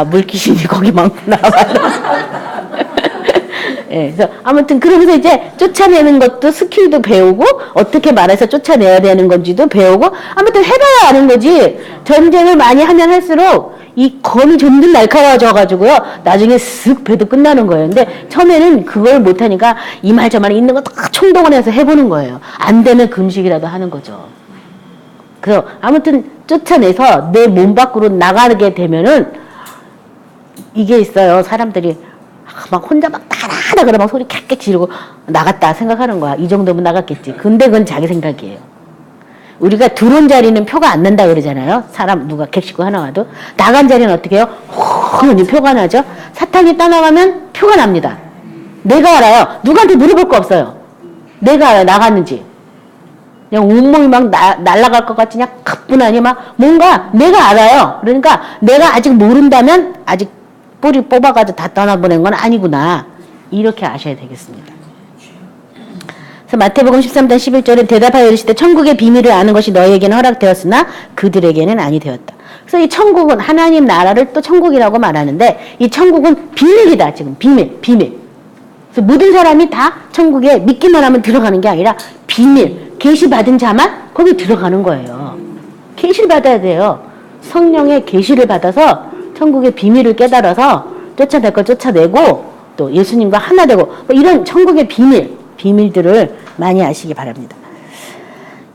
물귀신이 거기 많구나. 예, 그래서 아무튼 그러면서 이제 쫓아내는 것도 스킬도 배우고 어떻게 말해서 쫓아내야 되는 건지도 배우고 아무튼 해봐야 아는 거지. 전쟁을 많이 하면 할수록 이 검이 점점 날카로워져가지고요. 나중에 쓱 배도 끝나는 거예요. 근데 처음에는 그걸 못하니까 이 말 저 말 있는 거 딱 총동원 해서 해보는 거예요. 안 되면 금식이라도 하는 거죠. 그래서 아무튼 쫓아내서 내 몸 밖으로 나가게 되면은 이게 있어요. 사람들이 막 혼자 막 따라하다 그러면 막 소리 캬캬 지르고 나갔다 생각하는 거야. 이 정도면 나갔겠지. 근데 그건 자기 생각이에요. 우리가 들어온 자리는 표가 안 난다 그러잖아요. 사람 누가 객식구 하나 와도. 나간 자리는 어떻게 해요? 훤히 표가 나죠. 사탄이 떠나가면 표가 납니다. 내가 알아요. 누구한테 물어볼 거 없어요. 내가 알아요. 나갔는지. 그냥 온몸이 막 날아갈 것 같이 그냥 가뿐하니 막 뭔가 내가 알아요. 그러니까 내가 아직 모른다면 아직 뿌리 뽑아가지고 다 떠나보낸 건 아니구나. 이렇게 아셔야 되겠습니다. 그래서 마태복음 13장 11절에 대답하여 이르시되 천국의 비밀을 아는 것이 너희에게는 허락되었으나 그들에게는 아니 되었다. 그래서 이 천국은 하나님 나라를 또 천국이라고 말하는데 이 천국은 비밀이다. 지금 비밀. 그래서 모든 사람이 다 천국에 믿기만 하면 들어가는 게 아니라 비밀. 계시 받은 자만 거기 들어가는 거예요. 계시를 받아야 돼요. 성령의 계시를 받아서 천국의 비밀을 깨달아서 쫓아낼 걸 쫓아내고 또 예수님과 하나 되고 뭐 이런 천국의 비밀들을 많이 아시기 바랍니다.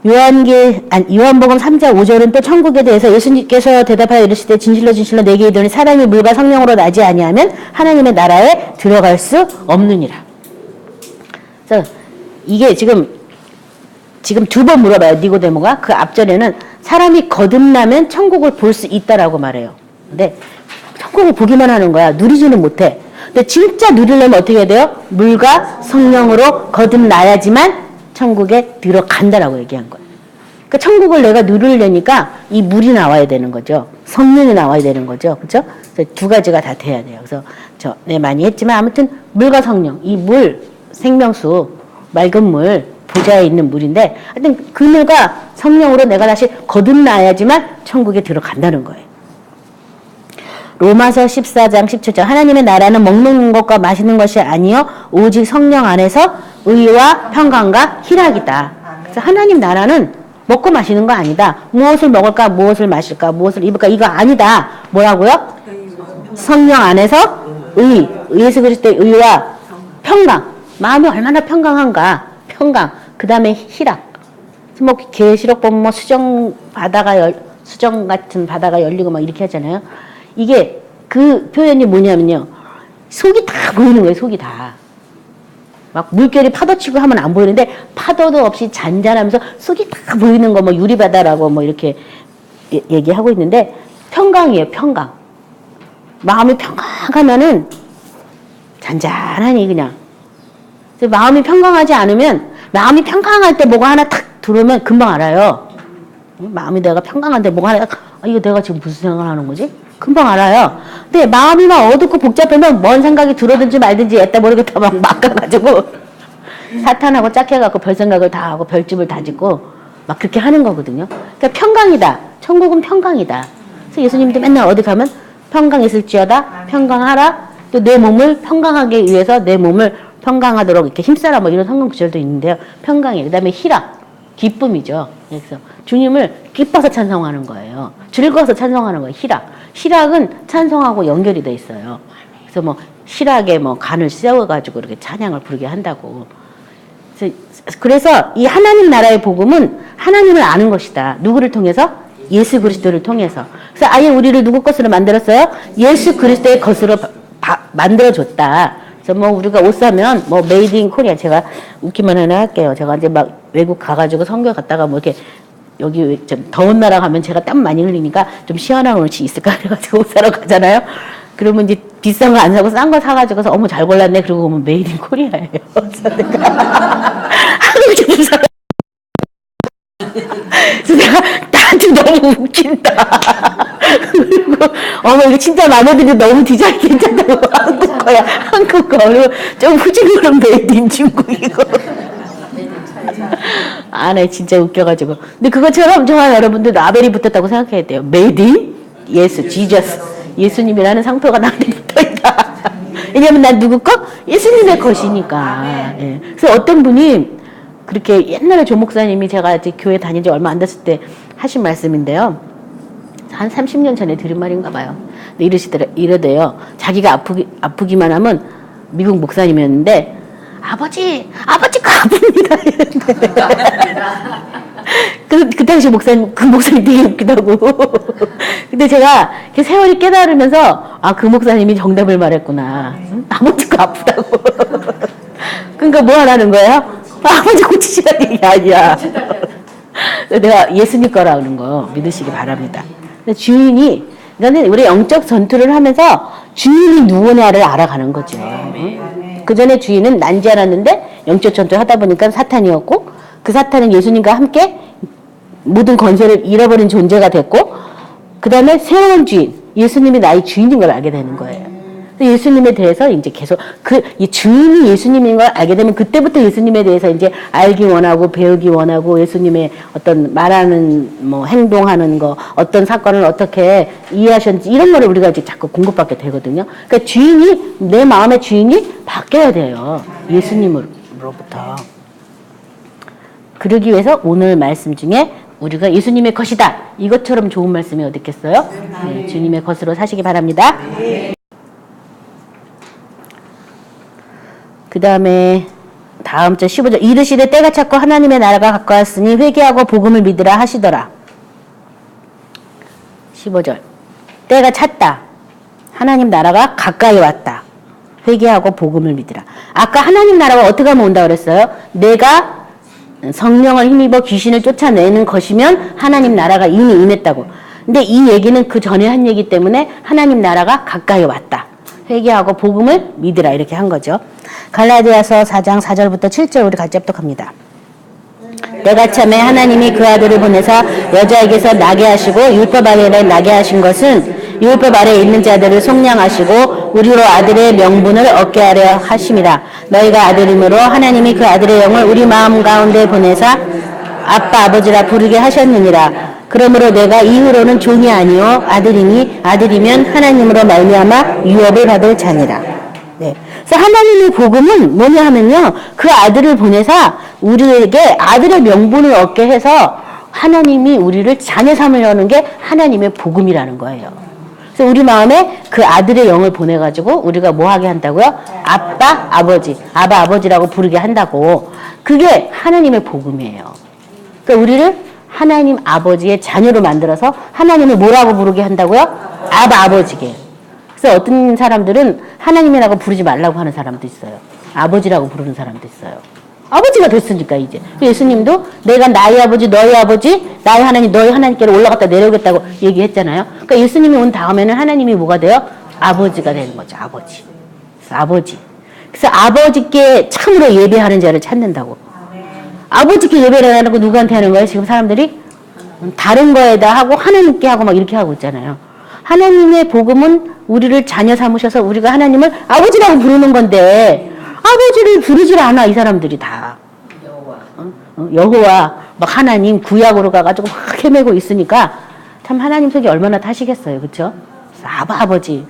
요한복음 3장 5절은 또 천국에 대해서 예수님께서 대답하여 이르시되 진실로 진실로 내게 이르노니 사람이 물과 성령으로 나지 아니하면 하나님의 나라에 들어갈 수 없느니라. 그래서 이게 지금 두 번 물어봐요. 니고데모가. 그 앞절에는 사람이 거듭나면 천국을 볼 수 있다라고 말해요. 근데 천국을 보기만 하는 거야. 누리지는 못해. 근데 진짜 누리려면 어떻게 해야 돼요? 물과 성령으로 거듭나야지만 천국에 들어간다라고 얘기한 거예요. 그러니까 천국을 내가 누리려니까 이 물이 나와야 되는 거죠. 성령이 나와야 되는 거죠. 그렇죠? 그래서 두 가지가 다 돼야 돼요. 그래서 많이 했지만 아무튼 물과 성령, 이 물, 생명수, 맑은 물, 보좌에 있는 물인데 하여튼 그 물과 성령으로 내가 다시 거듭나야지만 천국에 들어간다는 거예요. 로마서 14장 10절 하나님의 나라는 먹는 것과 마시는 것이 아니요 오직 성령 안에서 의와 평강과 희락이다. 그래서 하나님 나라는 먹고 마시는 거 아니다. 무엇을 먹을까 무엇을 마실까 무엇을 입을까 이거 아니다. 뭐라고요? 성령 안에서 예수 그리스도의 의와 평강. 마음이 얼마나 평강한가. 평강. 그 다음에 희락. 뭐 계시록 보면 뭐 수정 같은 바다가 열리고 막 이렇게 하잖아요. 이게 그 표현이 뭐냐면요. 속이 다 보이는 거예요. 속이 다. 막 물결이 파도치고 하면 안 보이는데 파도도 없이 잔잔하면서 속이 다 보이는 거 뭐 유리바다라고 뭐 이렇게 얘기하고 있는데 평강이에요. 평강. 마음이 평강하면은 잔잔하니 그냥. 마음이 평강하지 않으면 마음이 평강할 때 뭐가 하나 탁 들어오면 금방 알아요. 마음이 내가 평강한데 뭐가 하나 이거 내가 지금 무슨 생각을 하는 거지? 금방 알아요. 근데 마음이 막 어둡고 복잡하면 뭔 생각이 들어든지 말든지 애따 모르겠다 막 막아가지고 사탄하고 짝해갖고 별 생각을 다 하고 별집을 다 짓고 막 그렇게 하는 거거든요. 그러니까 평강이다. 천국은 평강이다. 그래서 예수님도 맨날 어디 가면 평강 있을지어다. 평강하라. 또 내 몸을 평강하기 위해서 내 몸을 평강하도록 이렇게 힘써라 뭐 이런 성경 구절도 있는데요. 평강이 그다음에 희락, 기쁨이죠. 그래서 주님을 기뻐서 찬송하는 거예요. 즐거워서 찬송하는 거예요. 희락은 찬송하고 연결이 돼 있어요. 그래서 뭐 희락에 뭐 간을 세워가지고 이렇게 찬양을 부르게 한다고. 그래서 이 하나님 나라의 복음은 하나님을 아는 것이다. 누구를 통해서? 예수 그리스도를 통해서. 그래서 아예 우리를 누구 것으로 만들었어요? 예수 그리스도의 것으로 만들어줬다. 그래서 뭐 우리가 옷 사면 뭐 메이드 인 코리아 제가 웃기만 하나 할게요. 제가 이제 막 외국 가가지고 선교 갔다가 뭐 이렇게 여기 좀 더운 나라 가면 제가 땀 많이 흘리니까 좀 시원한 옷이 있을까 그래가지고 옷 사러 가잖아요. 그러면 이제 비싼 거 안 사고 싼 거 사가지고서 어머 잘 골랐네. 그러고 보면 메이드 인 코리아예요. 그래서 내가 한국 제품 사. 그래서 내가 나한테 너무 웃긴다. 그리고 어머 이거 진짜 마음에 드는데 너무 디자인 괜찮다고 한국 거야. 한국 거. 그리고 좀 후진그런 메이드 인 중국이고. 아, 네, 진짜 웃겨가지고. 근데 그것처럼 저와 여러분들 라벨이 붙었다고 생각해야 돼요. 메이드 인 예수, 지저스. 예수님이라는 상표가 나한테 붙어있다. 왜냐면 난 누구 거? 예수님의 것이니까. 예. 그래서 어떤 분이 그렇게 옛날에 조 목사님이 제가 이제 교회 다닌 지 얼마 안 됐을 때 하신 말씀인데요. 한 30년 전에 들은 말인가 봐요. 이러대요. 자기가 아프기만 하면 미국 목사님이었는데 아버지가 아픕니다. 이랬는데 그 당시 목사님 되게 웃기다고. 근데 제가 세월이 깨달으면서 그 목사님이 정답을 말했구나. 아버지가 아프다고. 그러니까 뭐 하라는 거예요? 아버지 고치시라는 얘기 아니야. 내가 예수님 거라 그런 거 믿으시기 바랍니다. 주인이, 그러니까 우리 영적 전투를 하면서 주인이 누구냐를 알아가는 거죠. 그 전에 주인은 난지 않았는데 영적 전투를 하다 보니까 사탄이었고, 그 사탄은 예수님과 함께 모든 권세를 잃어버린 존재가 됐고, 그 다음에 새로운 주인, 예수님이 나의 주인인 걸 알게 되는 거예요. 예수님에 대해서 이제 계속 이 주인이 예수님인 걸 알게 되면 그때부터 예수님에 대해서 이제 알기 원하고 배우기 원하고 예수님의 어떤 말하는 뭐 행동하는 거 어떤 사건을 어떻게 이해하셨는지 이런 거를 우리가 이제 자꾸 공급받게 되거든요. 그러니까 주인이 내 마음의 주인이 바뀌어야 돼요. 예수님으로부터. 그러기 위해서 오늘 말씀 중에 우리가 예수님의 것이다. 이것처럼 좋은 말씀이 어디 있겠어요? 네, 주님의 것으로 사시기 바랍니다. 그 다음에 다음 절 15절 이르시되 때가 찼고 하나님의 나라가 가까웠으니 회개하고 복음을 믿으라 하시더라. 15절 때가 찼다. 하나님 나라가 가까이 왔다. 회개하고 복음을 믿으라. 아까 하나님 나라가 어떻게 하면 온다 그랬어요? 내가 성령을 힘입어 귀신을 쫓아내는 것이면 하나님 나라가 이미 임했다고. 근데 이 얘기는 그 전에 한 얘기 때문에 하나님 나라가 가까이 왔다. 회개하고 복음을 믿으라 이렇게 한 거죠. 갈라디아서 4장 4절부터 7절 우리 같이 합독합니다. 때가 참에 하나님이 그 아들을 보내사 여자에게서 나게 하시고 율법 아래에 나게 하신 것은 율법 아래에 있는 자들을 속량하시고 우리로 아들의 명분을 얻게 하려 하심이라. 너희가 아들이므로 하나님이 그 아들의 영을 우리 마음 가운데 보내사 아빠 아버지라 부르게 하셨느니라. 그러므로 내가 이후로는 종이 아니요 아들이니 아들이면 하나님으로 말미암아 유업을 받을 자니라. 네. 그래서 하나님의 복음은 뭐냐 하면요, 그 아들을 보내사 우리에게 아들의 명분을 얻게 해서 하나님이 우리를 자녀 삼으려는 게 하나님의 복음이라는 거예요. 그래서 우리 마음에 그 아들의 영을 보내가지고 우리가 뭐 하게 한다고요? 아빠, 아버지, 아바, 아버지라고 부르게 한다고. 그게 하나님의 복음이에요. 그러니까 우리를 하나님 아버지의 자녀로 만들어서 하나님을 뭐라고 부르게 한다고요? 아바, 아버지게. 그래서 어떤 사람들은 하나님이라고 부르지 말라고 하는 사람도 있어요. 아버지라고 부르는 사람도 있어요. 아버지가 됐으니까 이제. 예수님도 내가 나의 아버지, 너의 아버지, 나의 하나님, 너의 하나님께로 올라갔다 내려오겠다고 얘기했잖아요. 그러니까 예수님이 온 다음에는 하나님이 뭐가 돼요? 아버지가 되는 거죠. 아버지. 그래서 아버지. 그래서 아버지께 참으로 예배하는 자를 찾는다고. 아버지께 예배를 하는 거 누구한테 하는 거예요? 지금 사람들이 다른 거에다 하고 하나님께 하고 막 이렇게 하고 있잖아요. 하나님의 복음은 우리를 자녀 삼으셔서 우리가 하나님을 아버지라고 부르는 건데 아버지를 부르질 않아 이 사람들이 다. 여호와 막 하나님 구약으로 가가지고 막 헤매고 있으니까 참 하나님 속이 얼마나 타시겠어요, 그렇죠? 아버지,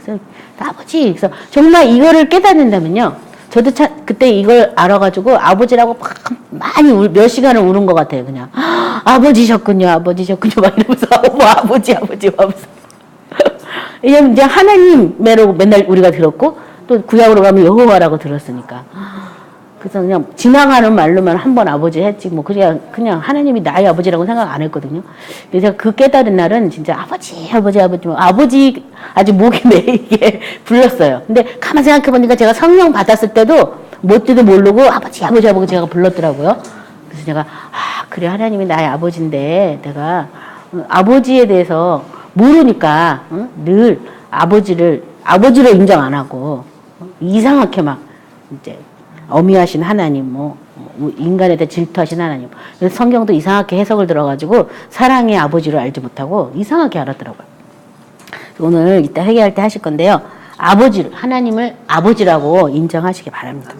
아버지. 그래서 정말 이거를 깨닫는다면요. 저도 그때 이걸 알아가지고 아버지라고 막 많이 몇 시간을 우는 것 같아요, 그냥. 아버지셨군요, 아버지셨군요, 막 이러면서 뭐 아버지 하면서. 왜냐면 이제 하나님으로 맨날 우리가 들었고 또 구약으로 가면 여호와라고 들었으니까. 그래서 그냥 지나가는 말로만 한 번 아버지 했지 뭐 그냥 하나님이 나의 아버지라고 생각 안 했거든요. 그래서 제가 그 깨달은 날은 진짜 아버지 아주 목이 메이게 불렀어요. 근데 가만 생각해 보니까 제가 성령 받았을 때도 뭣지도 모르고 아버지 제가 불렀더라고요. 그래서 제가 그래 하나님이 나의 아버지인데 내가 아버지에 대해서 모르니까 늘 아버지로 인정 안 하고 이상하게 막 이제 어미하신 하나님, 인간에 대해 질투하신 하나님. 그래서 성경도 이상하게 해석을 들어가지고 사랑의 아버지를 알지 못하고 이상하게 알았더라고요. 오늘 이따 회개할 때 하실 건데요. 하나님을 아버지라고 인정하시기 바랍니다.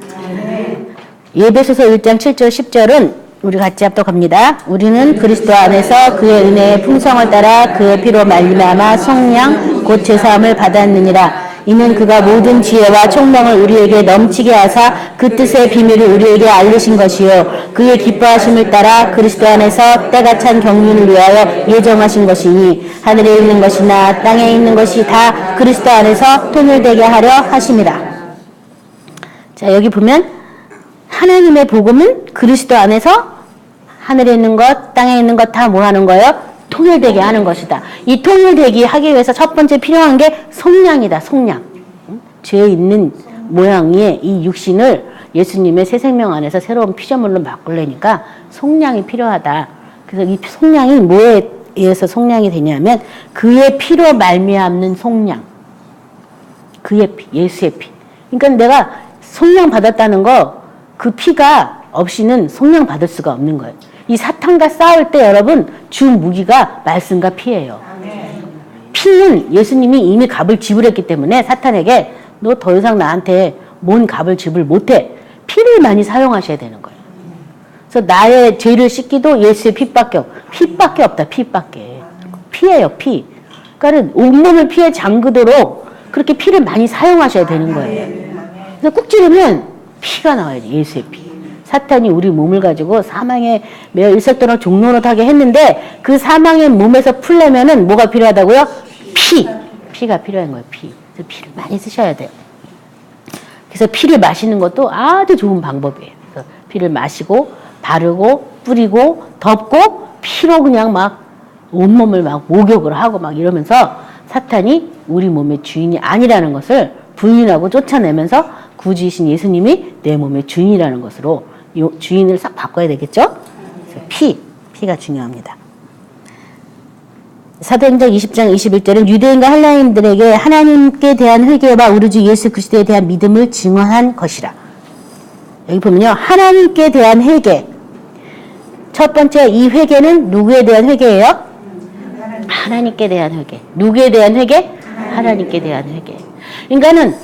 예배소서 1장 7절 10절은 우리 같이 합독합니다. 우리는 그리스도 안에서 그의 은혜의 풍성을 따라 그의 피로 말미암아 속량 곧 제사함을 받았느니라. 이는 그가 모든 지혜와 총명을 우리에게 넘치게 하사 그 뜻의 비밀을 우리에게 알리신 것이요 그의 기뻐하심을 따라 그리스도 안에서 때가 찬 경륜을 위하여 예정하신 것이니 하늘에 있는 것이나 땅에 있는 것이 다 그리스도 안에서 통일되게 하려 하심이라. 자, 여기 보면 하나님의 복음은 그리스도 안에서 하늘에 있는 것, 땅에 있는 것 다 뭐 하는 거예요? 통일되게 하는 것이다. 이 통일되게 하기 위해서 첫 번째 필요한 게 속량이다. 속량. 죄 있는 모양의 이 육신을 예수님의 새 생명 안에서 새로운 피조물로 바꾸려니까 속량이 필요하다. 그래서 이 속량이 뭐에 의해서 속량이 되냐면 그의 피로 말미암는 속량. 그의 피, 예수의 피. 그러니까 내가 속량 받았다는 거 그 피가 없이는 속량 받을 수가 없는 거예요. 이 사탄과 싸울 때 여러분 주 무기가 말씀과 피예요. 피는 예수님이 이미 값을 지불했기 때문에 사탄에게 너 더 이상 나한테 뭔 값을 지불 못해. 피를 많이 사용하셔야 되는 거예요. 그래서 나의 죄를 씻기도 예수의 피밖에 없다. 피밖에. 피예요. 피. 그러니까 온몸을 피에 잠그도록 그렇게 피를 많이 사용하셔야 되는 거예요. 그래서 꾹 찌르면 피가 나와야지. 예수의 피. 사탄이 우리 몸을 가지고 사망에 매어 일색도록 종노릇하게 했는데 그 사망의 몸에서 풀려면은 뭐가 필요하다고요? 피가 필요한 거예요. 피. 그래서 피를 많이 쓰셔야 돼요. 그래서 피를 마시는 것도 아주 좋은 방법이에요. 그래서 피를 마시고 바르고 뿌리고 덮고 피로 그냥 막 온몸을 막 목욕을 하고 막 이러면서 사탄이 우리 몸의 주인이 아니라는 것을 부인하고 쫓아내면서 구주이신 예수님이 내 몸의 주인이라는 것으로 주인을 싹 바꿔야 되겠죠? 그래서 피가 중요합니다. 사도행전 20장 21절은 유대인과 헬라인들에게 하나님께 대한 회개와 우리 주 예수 그리스도에 대한 믿음을 증언한 것이라. 여기 보면요. 하나님께 대한 회개. 첫 번째 이 회개는 누구에 대한 회개예요? 하나님께 대한 회개. 누구에 대한 회개? 하나님께 대한 회개. 그러니까는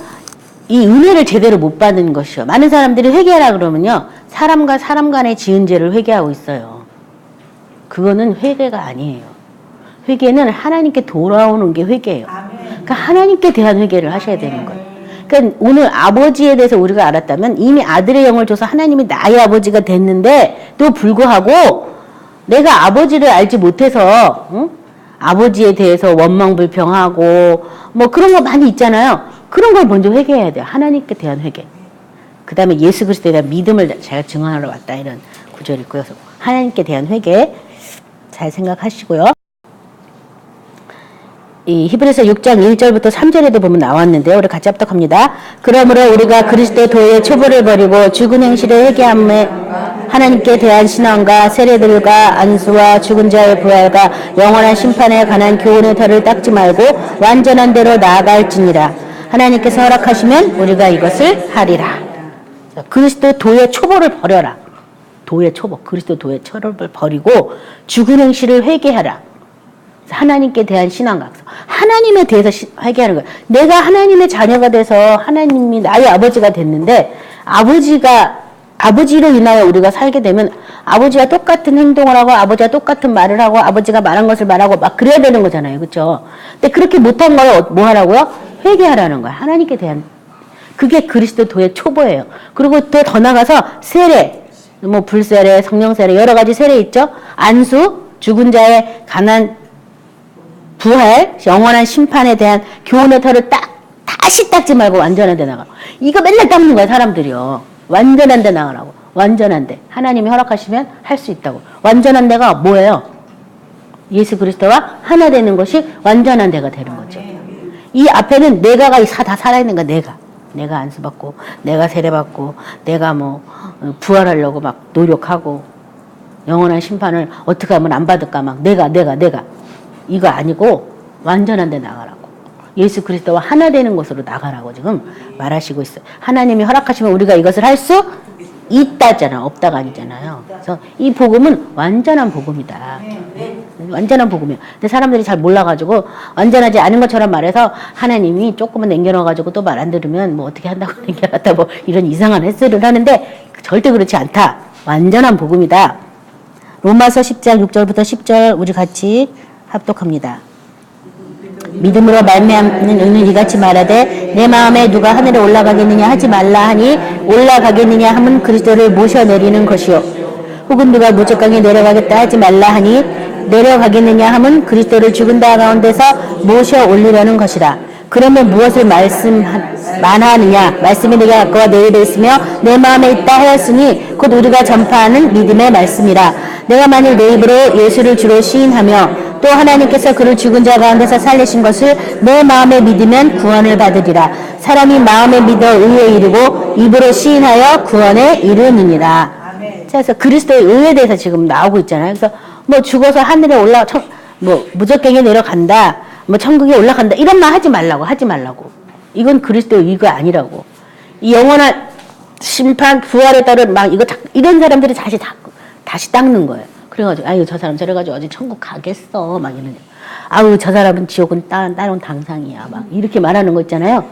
이 은혜를 제대로 못 받는 것이요. 많은 사람들이 회개하라 그러면요. 사람과 사람 간의 지은 죄를 회개하고 있어요. 그거는 회개가 아니에요. 회개는 하나님께 돌아오는 게 회개예요. 그러니까 하나님께 대한 회개를 하셔야 되는 거예요. 그러니까 오늘 아버지에 대해서 우리가 알았다면 이미 아들의 영을 줘서 하나님이 나의 아버지가 됐는데 또 불구하고 내가 아버지를 알지 못해서 아버지에 대해서 원망불평하고 뭐 그런 거 많이 있잖아요. 그런 걸 먼저 회개해야 돼요. 하나님께 대한 회개. 그 다음에 예수 그리스도에 대한 믿음을 제가 증언하러 왔다 이런 구절이 있고요. 하나님께 대한 회개 잘 생각하시고요. 이 히브리서 6장 1절부터 3절에도 보면 나왔는데요. 우리 같이 합독합니다. 그러므로 우리가 그리스도 도의 초보를 버리고 죽은 행실을 회개함에 하나님께 대한 신앙과 세례들과 안수와 죽은 자의 부활과 영원한 심판에 관한 교훈의 털을 닦지 말고 완전한 대로 나아갈지니라. 하나님께서 허락하시면 우리가 이것을 하리라. 그리스도 도의 초보를 버려라. 도의 초보, 그리스도 도의 초보를 버리고 죽은 행실을 회개하라. 하나님께 대한 신앙과 하나님에 대해서 회개하는 거예요. 내가 하나님의 자녀가 돼서 하나님이 나의 아버지가 됐는데 아버지로 인하여 우리가 살게 되면 아버지와 똑같은 행동을 하고 아버지와 똑같은 말을 하고 아버지가 말한 것을 말하고 막 그래야 되는 거잖아요. 그렇죠? 근데 그렇게 못한 걸 뭐 하라고요? 회개하라는 거예요. 하나님께 대한 그게 그리스도 도의 초보예요. 그리고 또 더 나가서 세례, 뭐 불세례, 성령세례 여러 가지 세례 있죠. 안수, 죽은 자의 가난 부활, 영원한 심판에 대한 교훈의 털을 다시 닦지 말고 완전한 데 나가라. 이거 맨날 닦는 거야, 사람들이요. 완전한 데 나가라고. 완전한 데. 하나님이 허락하시면 할 수 있다고. 완전한 데가 뭐예요? 예수 그리스도와 하나 되는 것이 완전한 데가 되는 거죠. 이 앞에는 내가가 다 살아있는 거야, 내가 안수받고, 내가 세례받고, 내가 뭐, 부활하려고 막 노력하고, 영원한 심판을 어떻게 하면 안 받을까, 막, 내가. 이거 아니고 완전한 데 나가라고. 예수 그리스도와 하나 되는 곳으로 나가라고 지금 말하시고 있어요. 하나님이 허락하시면 우리가 이것을 할 수 있다잖아. 없다가 아니잖아요. 그래서 이 복음은 완전한 복음이다. 완전한 복음이에요. 근데 사람들이 잘 몰라가지고 완전하지 않은 것처럼 말해서 하나님이 조금만 남겨놔가지고 또 말 안 들으면 뭐 어떻게 한다고 남겨놨다 뭐 이런 이상한 햇소리를 하는데 절대 그렇지 않다. 완전한 복음이다. 로마서 10장 6절부터 10절 우리 같이 합독합니다. 믿음으로 말미암는 의는 이같이 말하되 내 마음에 누가 하늘에 올라가겠느냐 하지 말라 하니 올라가겠느냐 함은 그리스도를 모셔내리는 것이요 혹은 누가 무적강에 내려가겠다 하지 말라 하니 내려가겠느냐 함은 그리스도를 죽은 자 가운데서 모셔 올리려는 것이라. 그러면 무엇을 만하느냐? 말씀이 내게 가까워 내 입에 있으며 내 마음에 있다 하였으니 곧 우리가 전파하는 믿음의 말씀이라. 내가 만일 내 입으로 예수를 주로 시인하며 또 하나님께서 그를 죽은 자 가운데서 살리신 것을 내 마음에 믿으면 구원을 받으리라. 사람이 마음에 믿어 의에 이르고 입으로 시인하여 구원에 이르느니라. 그래서 그리스도의 의에 대해서 지금 나오고 있잖아요. 그래서 뭐 죽어서 하늘에 뭐 무적갱에 내려간다, 뭐 천국에 올라간다 이런 말 하지 말라고. 이건 그리스도의 의가 아니라고. 이 영원한 심판, 부활에 따른 막 이런 사람들이 다시 닦는 거예요. 그래가지고 아유 저 사람 저래가지고 어디 천국 가겠어 막 이러는. 아우 저 사람은 지옥은 따로 당상이야 막 이렇게 말하는 거 있잖아요.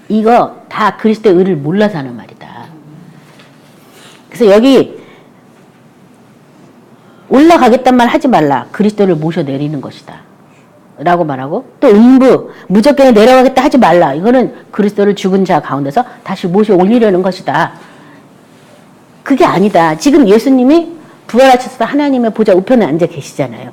이거 다 그리스도의 의를 몰라서 하는 말이다. 그래서 여기 올라가겠단 말 하지 말라. 그리스도를 모셔 내리는 것이다. 라고 말하고 또 무적갱에 내려가겠다 하지 말라. 이거는 그리스도를 죽은 자 가운데서 다시 모셔 올리려는 것이다. 그게 아니다. 지금 예수님이 부활하셔서 하나님의 보좌 우편에 앉아 계시잖아요.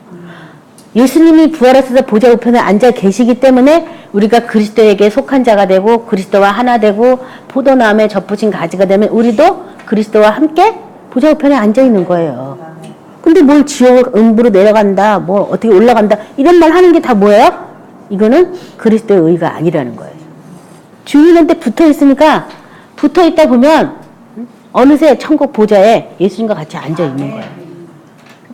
예수님이 부활하셔서 보좌 우편에 앉아 계시기 때문에 우리가 그리스도에게 속한 자가 되고 그리스도와 하나 되고 포도나무에 접붙인 가지가 되면 우리도 그리스도와 함께 보좌 우편에 앉아 있는 거예요. 근데 뭘 지옥 음부로 내려간다, 뭐 어떻게 올라간다 이런 말 하는 게 다 뭐예요? 이거는 그리스도의 의가 아니라는 거예요. 주님한테 붙어 있으니까 붙어 있다 보면 어느새 천국 보좌에 예수님과 같이 앉아 있는 거예요.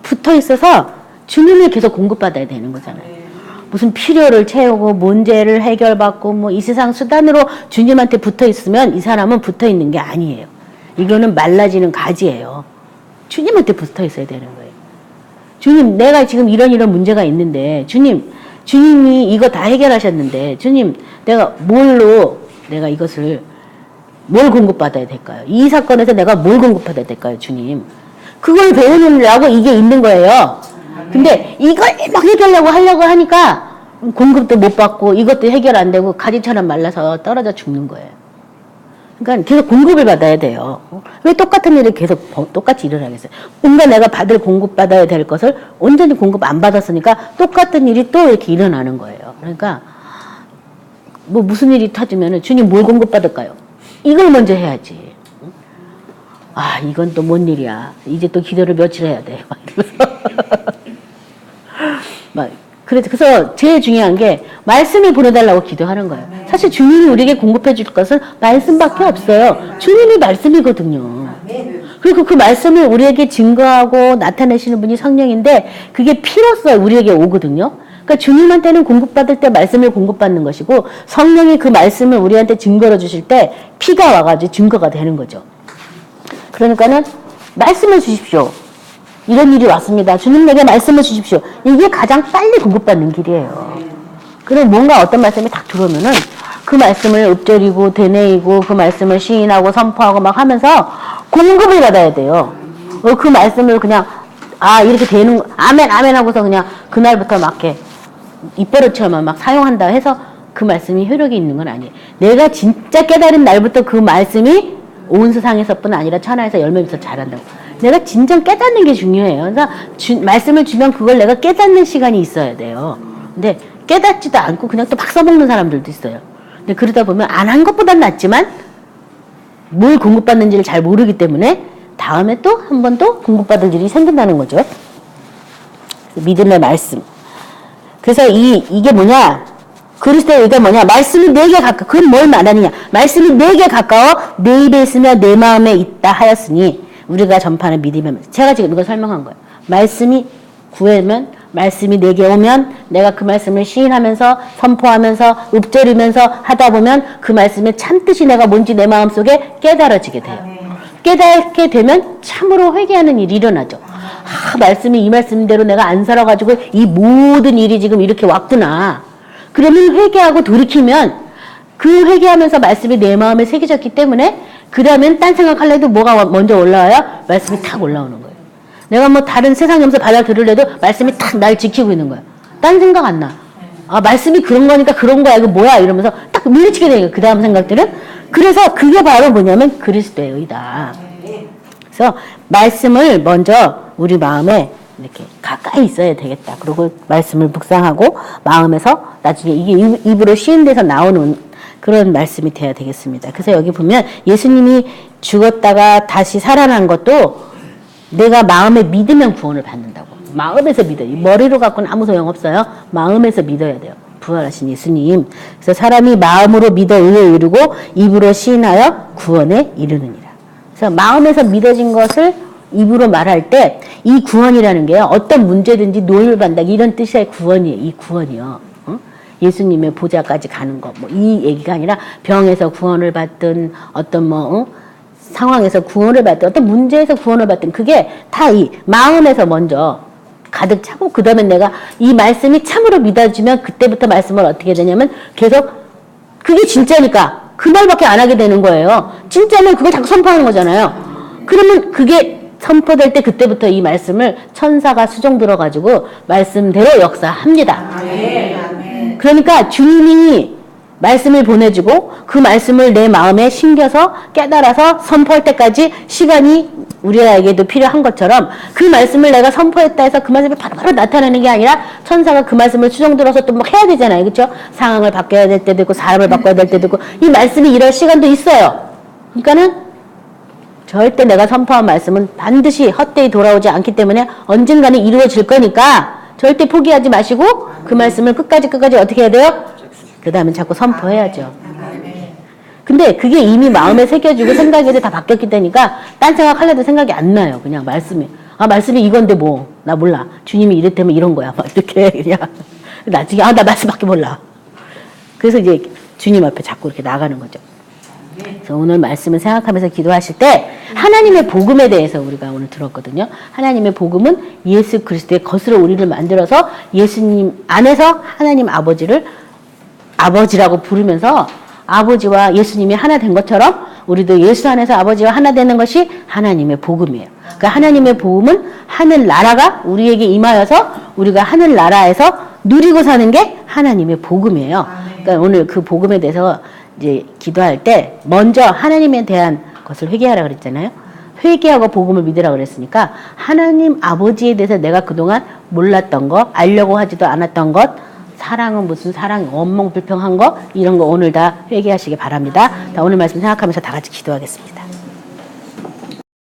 붙어 있어서 주님을 계속 공급받아야 되는 거잖아요. 무슨 필요를 채우고 문제를 해결받고 뭐 이 세상 수단으로 주님한테 붙어 있으면 이 사람은 붙어 있는 게 아니에요. 이거는 말라지는 가지예요. 주님한테 붙어 있어야 되는 거예요. 주님, 내가 지금 이런 문제가 있는데, 주님이 이거 다 해결하셨는데, 주님, 내가 이것을, 뭘 공급받아야 될까요? 이 사건에서 내가 뭘 공급받아야 될까요, 주님? 그걸 배우느라고 이게 있는 거예요. 근데 이걸 막 하려고 하니까 공급도 못 받고 이것도 해결 안 되고 가지처럼 말라서 떨어져 죽는 거예요. 그러니까 계속 공급을 받아야 돼요. 왜 똑같은 일을 계속 똑같이 일을 하겠어요? 뭔가 내가 공급받아야 될 것을 온전히 공급 안 받았으니까 똑같은 일이 또 이렇게 일어나는 거예요. 그러니까 뭐 무슨 일이 터지면은 주님 뭘 공급받을까요? 이걸 먼저 해야지. 아 이건 또 뭔 일이야. 이제 또 기도를 며칠 해야 돼. 막 이러면서 그래서 제일 중요한 게 말씀을 보내달라고 기도하는 거예요. 사실 주님이 우리에게 공급해 줄 것은 말씀밖에 없어요. 주님이 말씀이거든요. 그리고 그 말씀을 우리에게 증거하고 나타내시는 분이 성령인데 그게 피로써 우리에게 오거든요. 그러니까 주님한테는 공급받을 때 말씀을 공급받는 것이고 성령이 그 말씀을 우리한테 증거로 주실 때 피가 와가지고 증거가 되는 거죠. 그러니까는 말씀을 주십시오. 이런 일이 왔습니다. 주님 내게 말씀을 주십시오. 이게 가장 빨리 공급받는 길이에요. 그럼 뭔가 어떤 말씀이 딱 들어오면은 그 말씀을 읊조리고 되뇌이고 그 말씀을 시인하고 선포하고 막 하면서 공급을 받아야 돼요. 그 말씀을 그냥 이렇게 되는 아멘 아멘 하고서 그냥 그날부터 막 이렇게 입버릇처럼 막 사용한다 해서 그 말씀이 효력이 있는 건 아니에요. 내가 진짜 깨달은 날부터 그 말씀이 온 세상에서뿐 아니라 천하에서 열매부터 자란다고. 내가 진정 깨닫는 게 중요해요. 그래서 말씀을 주면 그걸 내가 깨닫는 시간이 있어야 돼요. 근데 깨닫지도 않고 그냥 또 막 써먹는 사람들도 있어요. 근데 그러다 보면 안 한 것보단 낫지만 뭘 공급받는지를 잘 모르기 때문에 다음에 또 한 번 또 공급받을 일이 생긴다는 거죠. 믿음의 말씀. 그래서 이게 뭐냐? 그리스도의 의가 뭐냐? 말씀이 내게 가까워. 그건 뭘 말하느냐? 말씀이 내게 가까워 내 입에 있으며 내 마음에 있다 하였으니 우리가 전파하는 믿음의 말씀. 제가 지금 이거 설명한 거예요. 말씀이 구하면 말씀이 내게 오면 내가 그 말씀을 시인하면서 선포하면서 읊조리면서 하다 보면 그 말씀의 참뜻이 내가 뭔지 내 마음속에 깨달아지게 돼요. 깨닫게 되면 참으로 회개하는 일이 일어나죠. 말씀이 이 말씀대로 내가 안 살아가지고 이 모든 일이 지금 이렇게 왔구나. 그러면 회개하고 돌이키면 그 회개하면서 말씀이 내 마음에 새겨졌기 때문에 그 다음엔 딴 생각하려 해도 뭐가 먼저 올라와요? 말씀이 탁 올라오는 거예요. 내가 뭐 다른 세상 염소 바닥 들으려도 말씀이 탁 날 지키고 있는 거야. 딴 생각 안 나. 말씀이 그런 거니까 그런 거야. 이거 뭐야? 이러면서 딱 물리치게 되는 거예요. 그 다음 생각들은. 그래서 그게 바로 뭐냐면 그리스도의 의다. 그래서 말씀을 먼저 우리 마음에 이렇게 가까이 있어야 되겠다. 그리고 말씀을 묵상하고 마음에서 나중에 이게 입으로 쉬는 데서 나오는 그런 말씀이 돼야 되겠습니다. 그래서 여기 보면 예수님이 죽었다가 다시 살아난 것도 내가 마음에 믿으면 구원을 받는다고. 마음에서 믿어요. 머리로 갖고는 아무 소용없어요. 마음에서 믿어야 돼요. 부활하신 예수님. 그래서 사람이 마음으로 믿어 의에 이르고 입으로 시인하여 구원에 이르느니라. 그래서 마음에서 믿어진 것을 입으로 말할 때 이 구원이라는 게요. 어떤 문제든지 노임을 받는다. 이런 뜻의 구원이에요. 이 구원이요. 예수님의 보좌까지 가는 거. 뭐 이 얘기가 아니라 병에서 구원을 받든 어떤 상황에서 구원을 받든 어떤 문제에서 구원을 받든 그게 다 이 마음에서 먼저 가득 차고 그 다음에 내가 이 말씀이 참으로 믿어지면 그때부터 말씀을 어떻게 되냐면 계속 그게 진짜니까 그 말밖에 안 하게 되는 거예요. 진짜면 그걸 자꾸 선포하는 거잖아요. 그러면 그게 선포될 때 그때부터 이 말씀을 천사가 수정 들어가지고 말씀대로 역사합니다. 그러니까 주님이 말씀을 보내주고 그 말씀을 내 마음에 심겨서 깨달아서 선포할 때까지 시간이 우리에게도 필요한 것처럼 그 말씀을 내가 선포했다 해서 그 말씀이 바로바로 나타나는 게 아니라 천사가 그 말씀을 수정 들어서 또 막 해야 되잖아요. 그렇죠? 상황을 바꿔야 될 때도 있고 사람을 바꿔야 될 때도 있고 이 말씀이 이럴 시간도 있어요. 그러니까는 절대 내가 선포한 말씀은 반드시 헛되이 돌아오지 않기 때문에 언젠가는 이루어질 거니까 절대 포기하지 마시고 그 말씀을 끝까지 어떻게 해야 돼요? 그 다음에 자꾸 선포해야죠. 근데 그게 이미 마음에 새겨지고 생각이 다 바뀌었기 때니까 딴 생각하려도 생각이 안 나요. 그냥 말씀이. 말씀이 이건데 뭐. 나 몰라. 주님이 이랬다면 이런 거야. 막 이렇게 그냥. 나중에 나 말씀밖에 몰라. 그래서 이제 주님 앞에 자꾸 이렇게 나가는 거죠. 그래서 오늘 말씀을 생각하면서 기도하실 때 하나님의 복음에 대해서 우리가 오늘 들었거든요. 하나님의 복음은 예수 그리스도의 것으로 우리를 만들어서 예수님 안에서 하나님 아버지를 아버지라고 부르면서 아버지와 예수님이 하나 된 것처럼 우리도 예수 안에서 아버지와 하나 되는 것이 하나님의 복음이에요. 그러니까 하나님의 복음은 하늘 나라가 우리에게 임하여서 우리가 하늘 나라에서 누리고 사는 게 하나님의 복음이에요. 그러니까 오늘 그 복음에 대해서 이제 기도할 때 먼저 하나님에 대한 것을 회개하라 그랬잖아요. 회개하고 복음을 믿으라 그랬으니까 하나님 아버지에 대해서 내가 그동안 몰랐던 거, 알려고 하지도 않았던 것, 사랑은 무슨 사랑, 원망 불평한 거 이런 거 오늘 다 회개하시기 바랍니다. 오늘 말씀 생각하면서 다 같이 기도하겠습니다.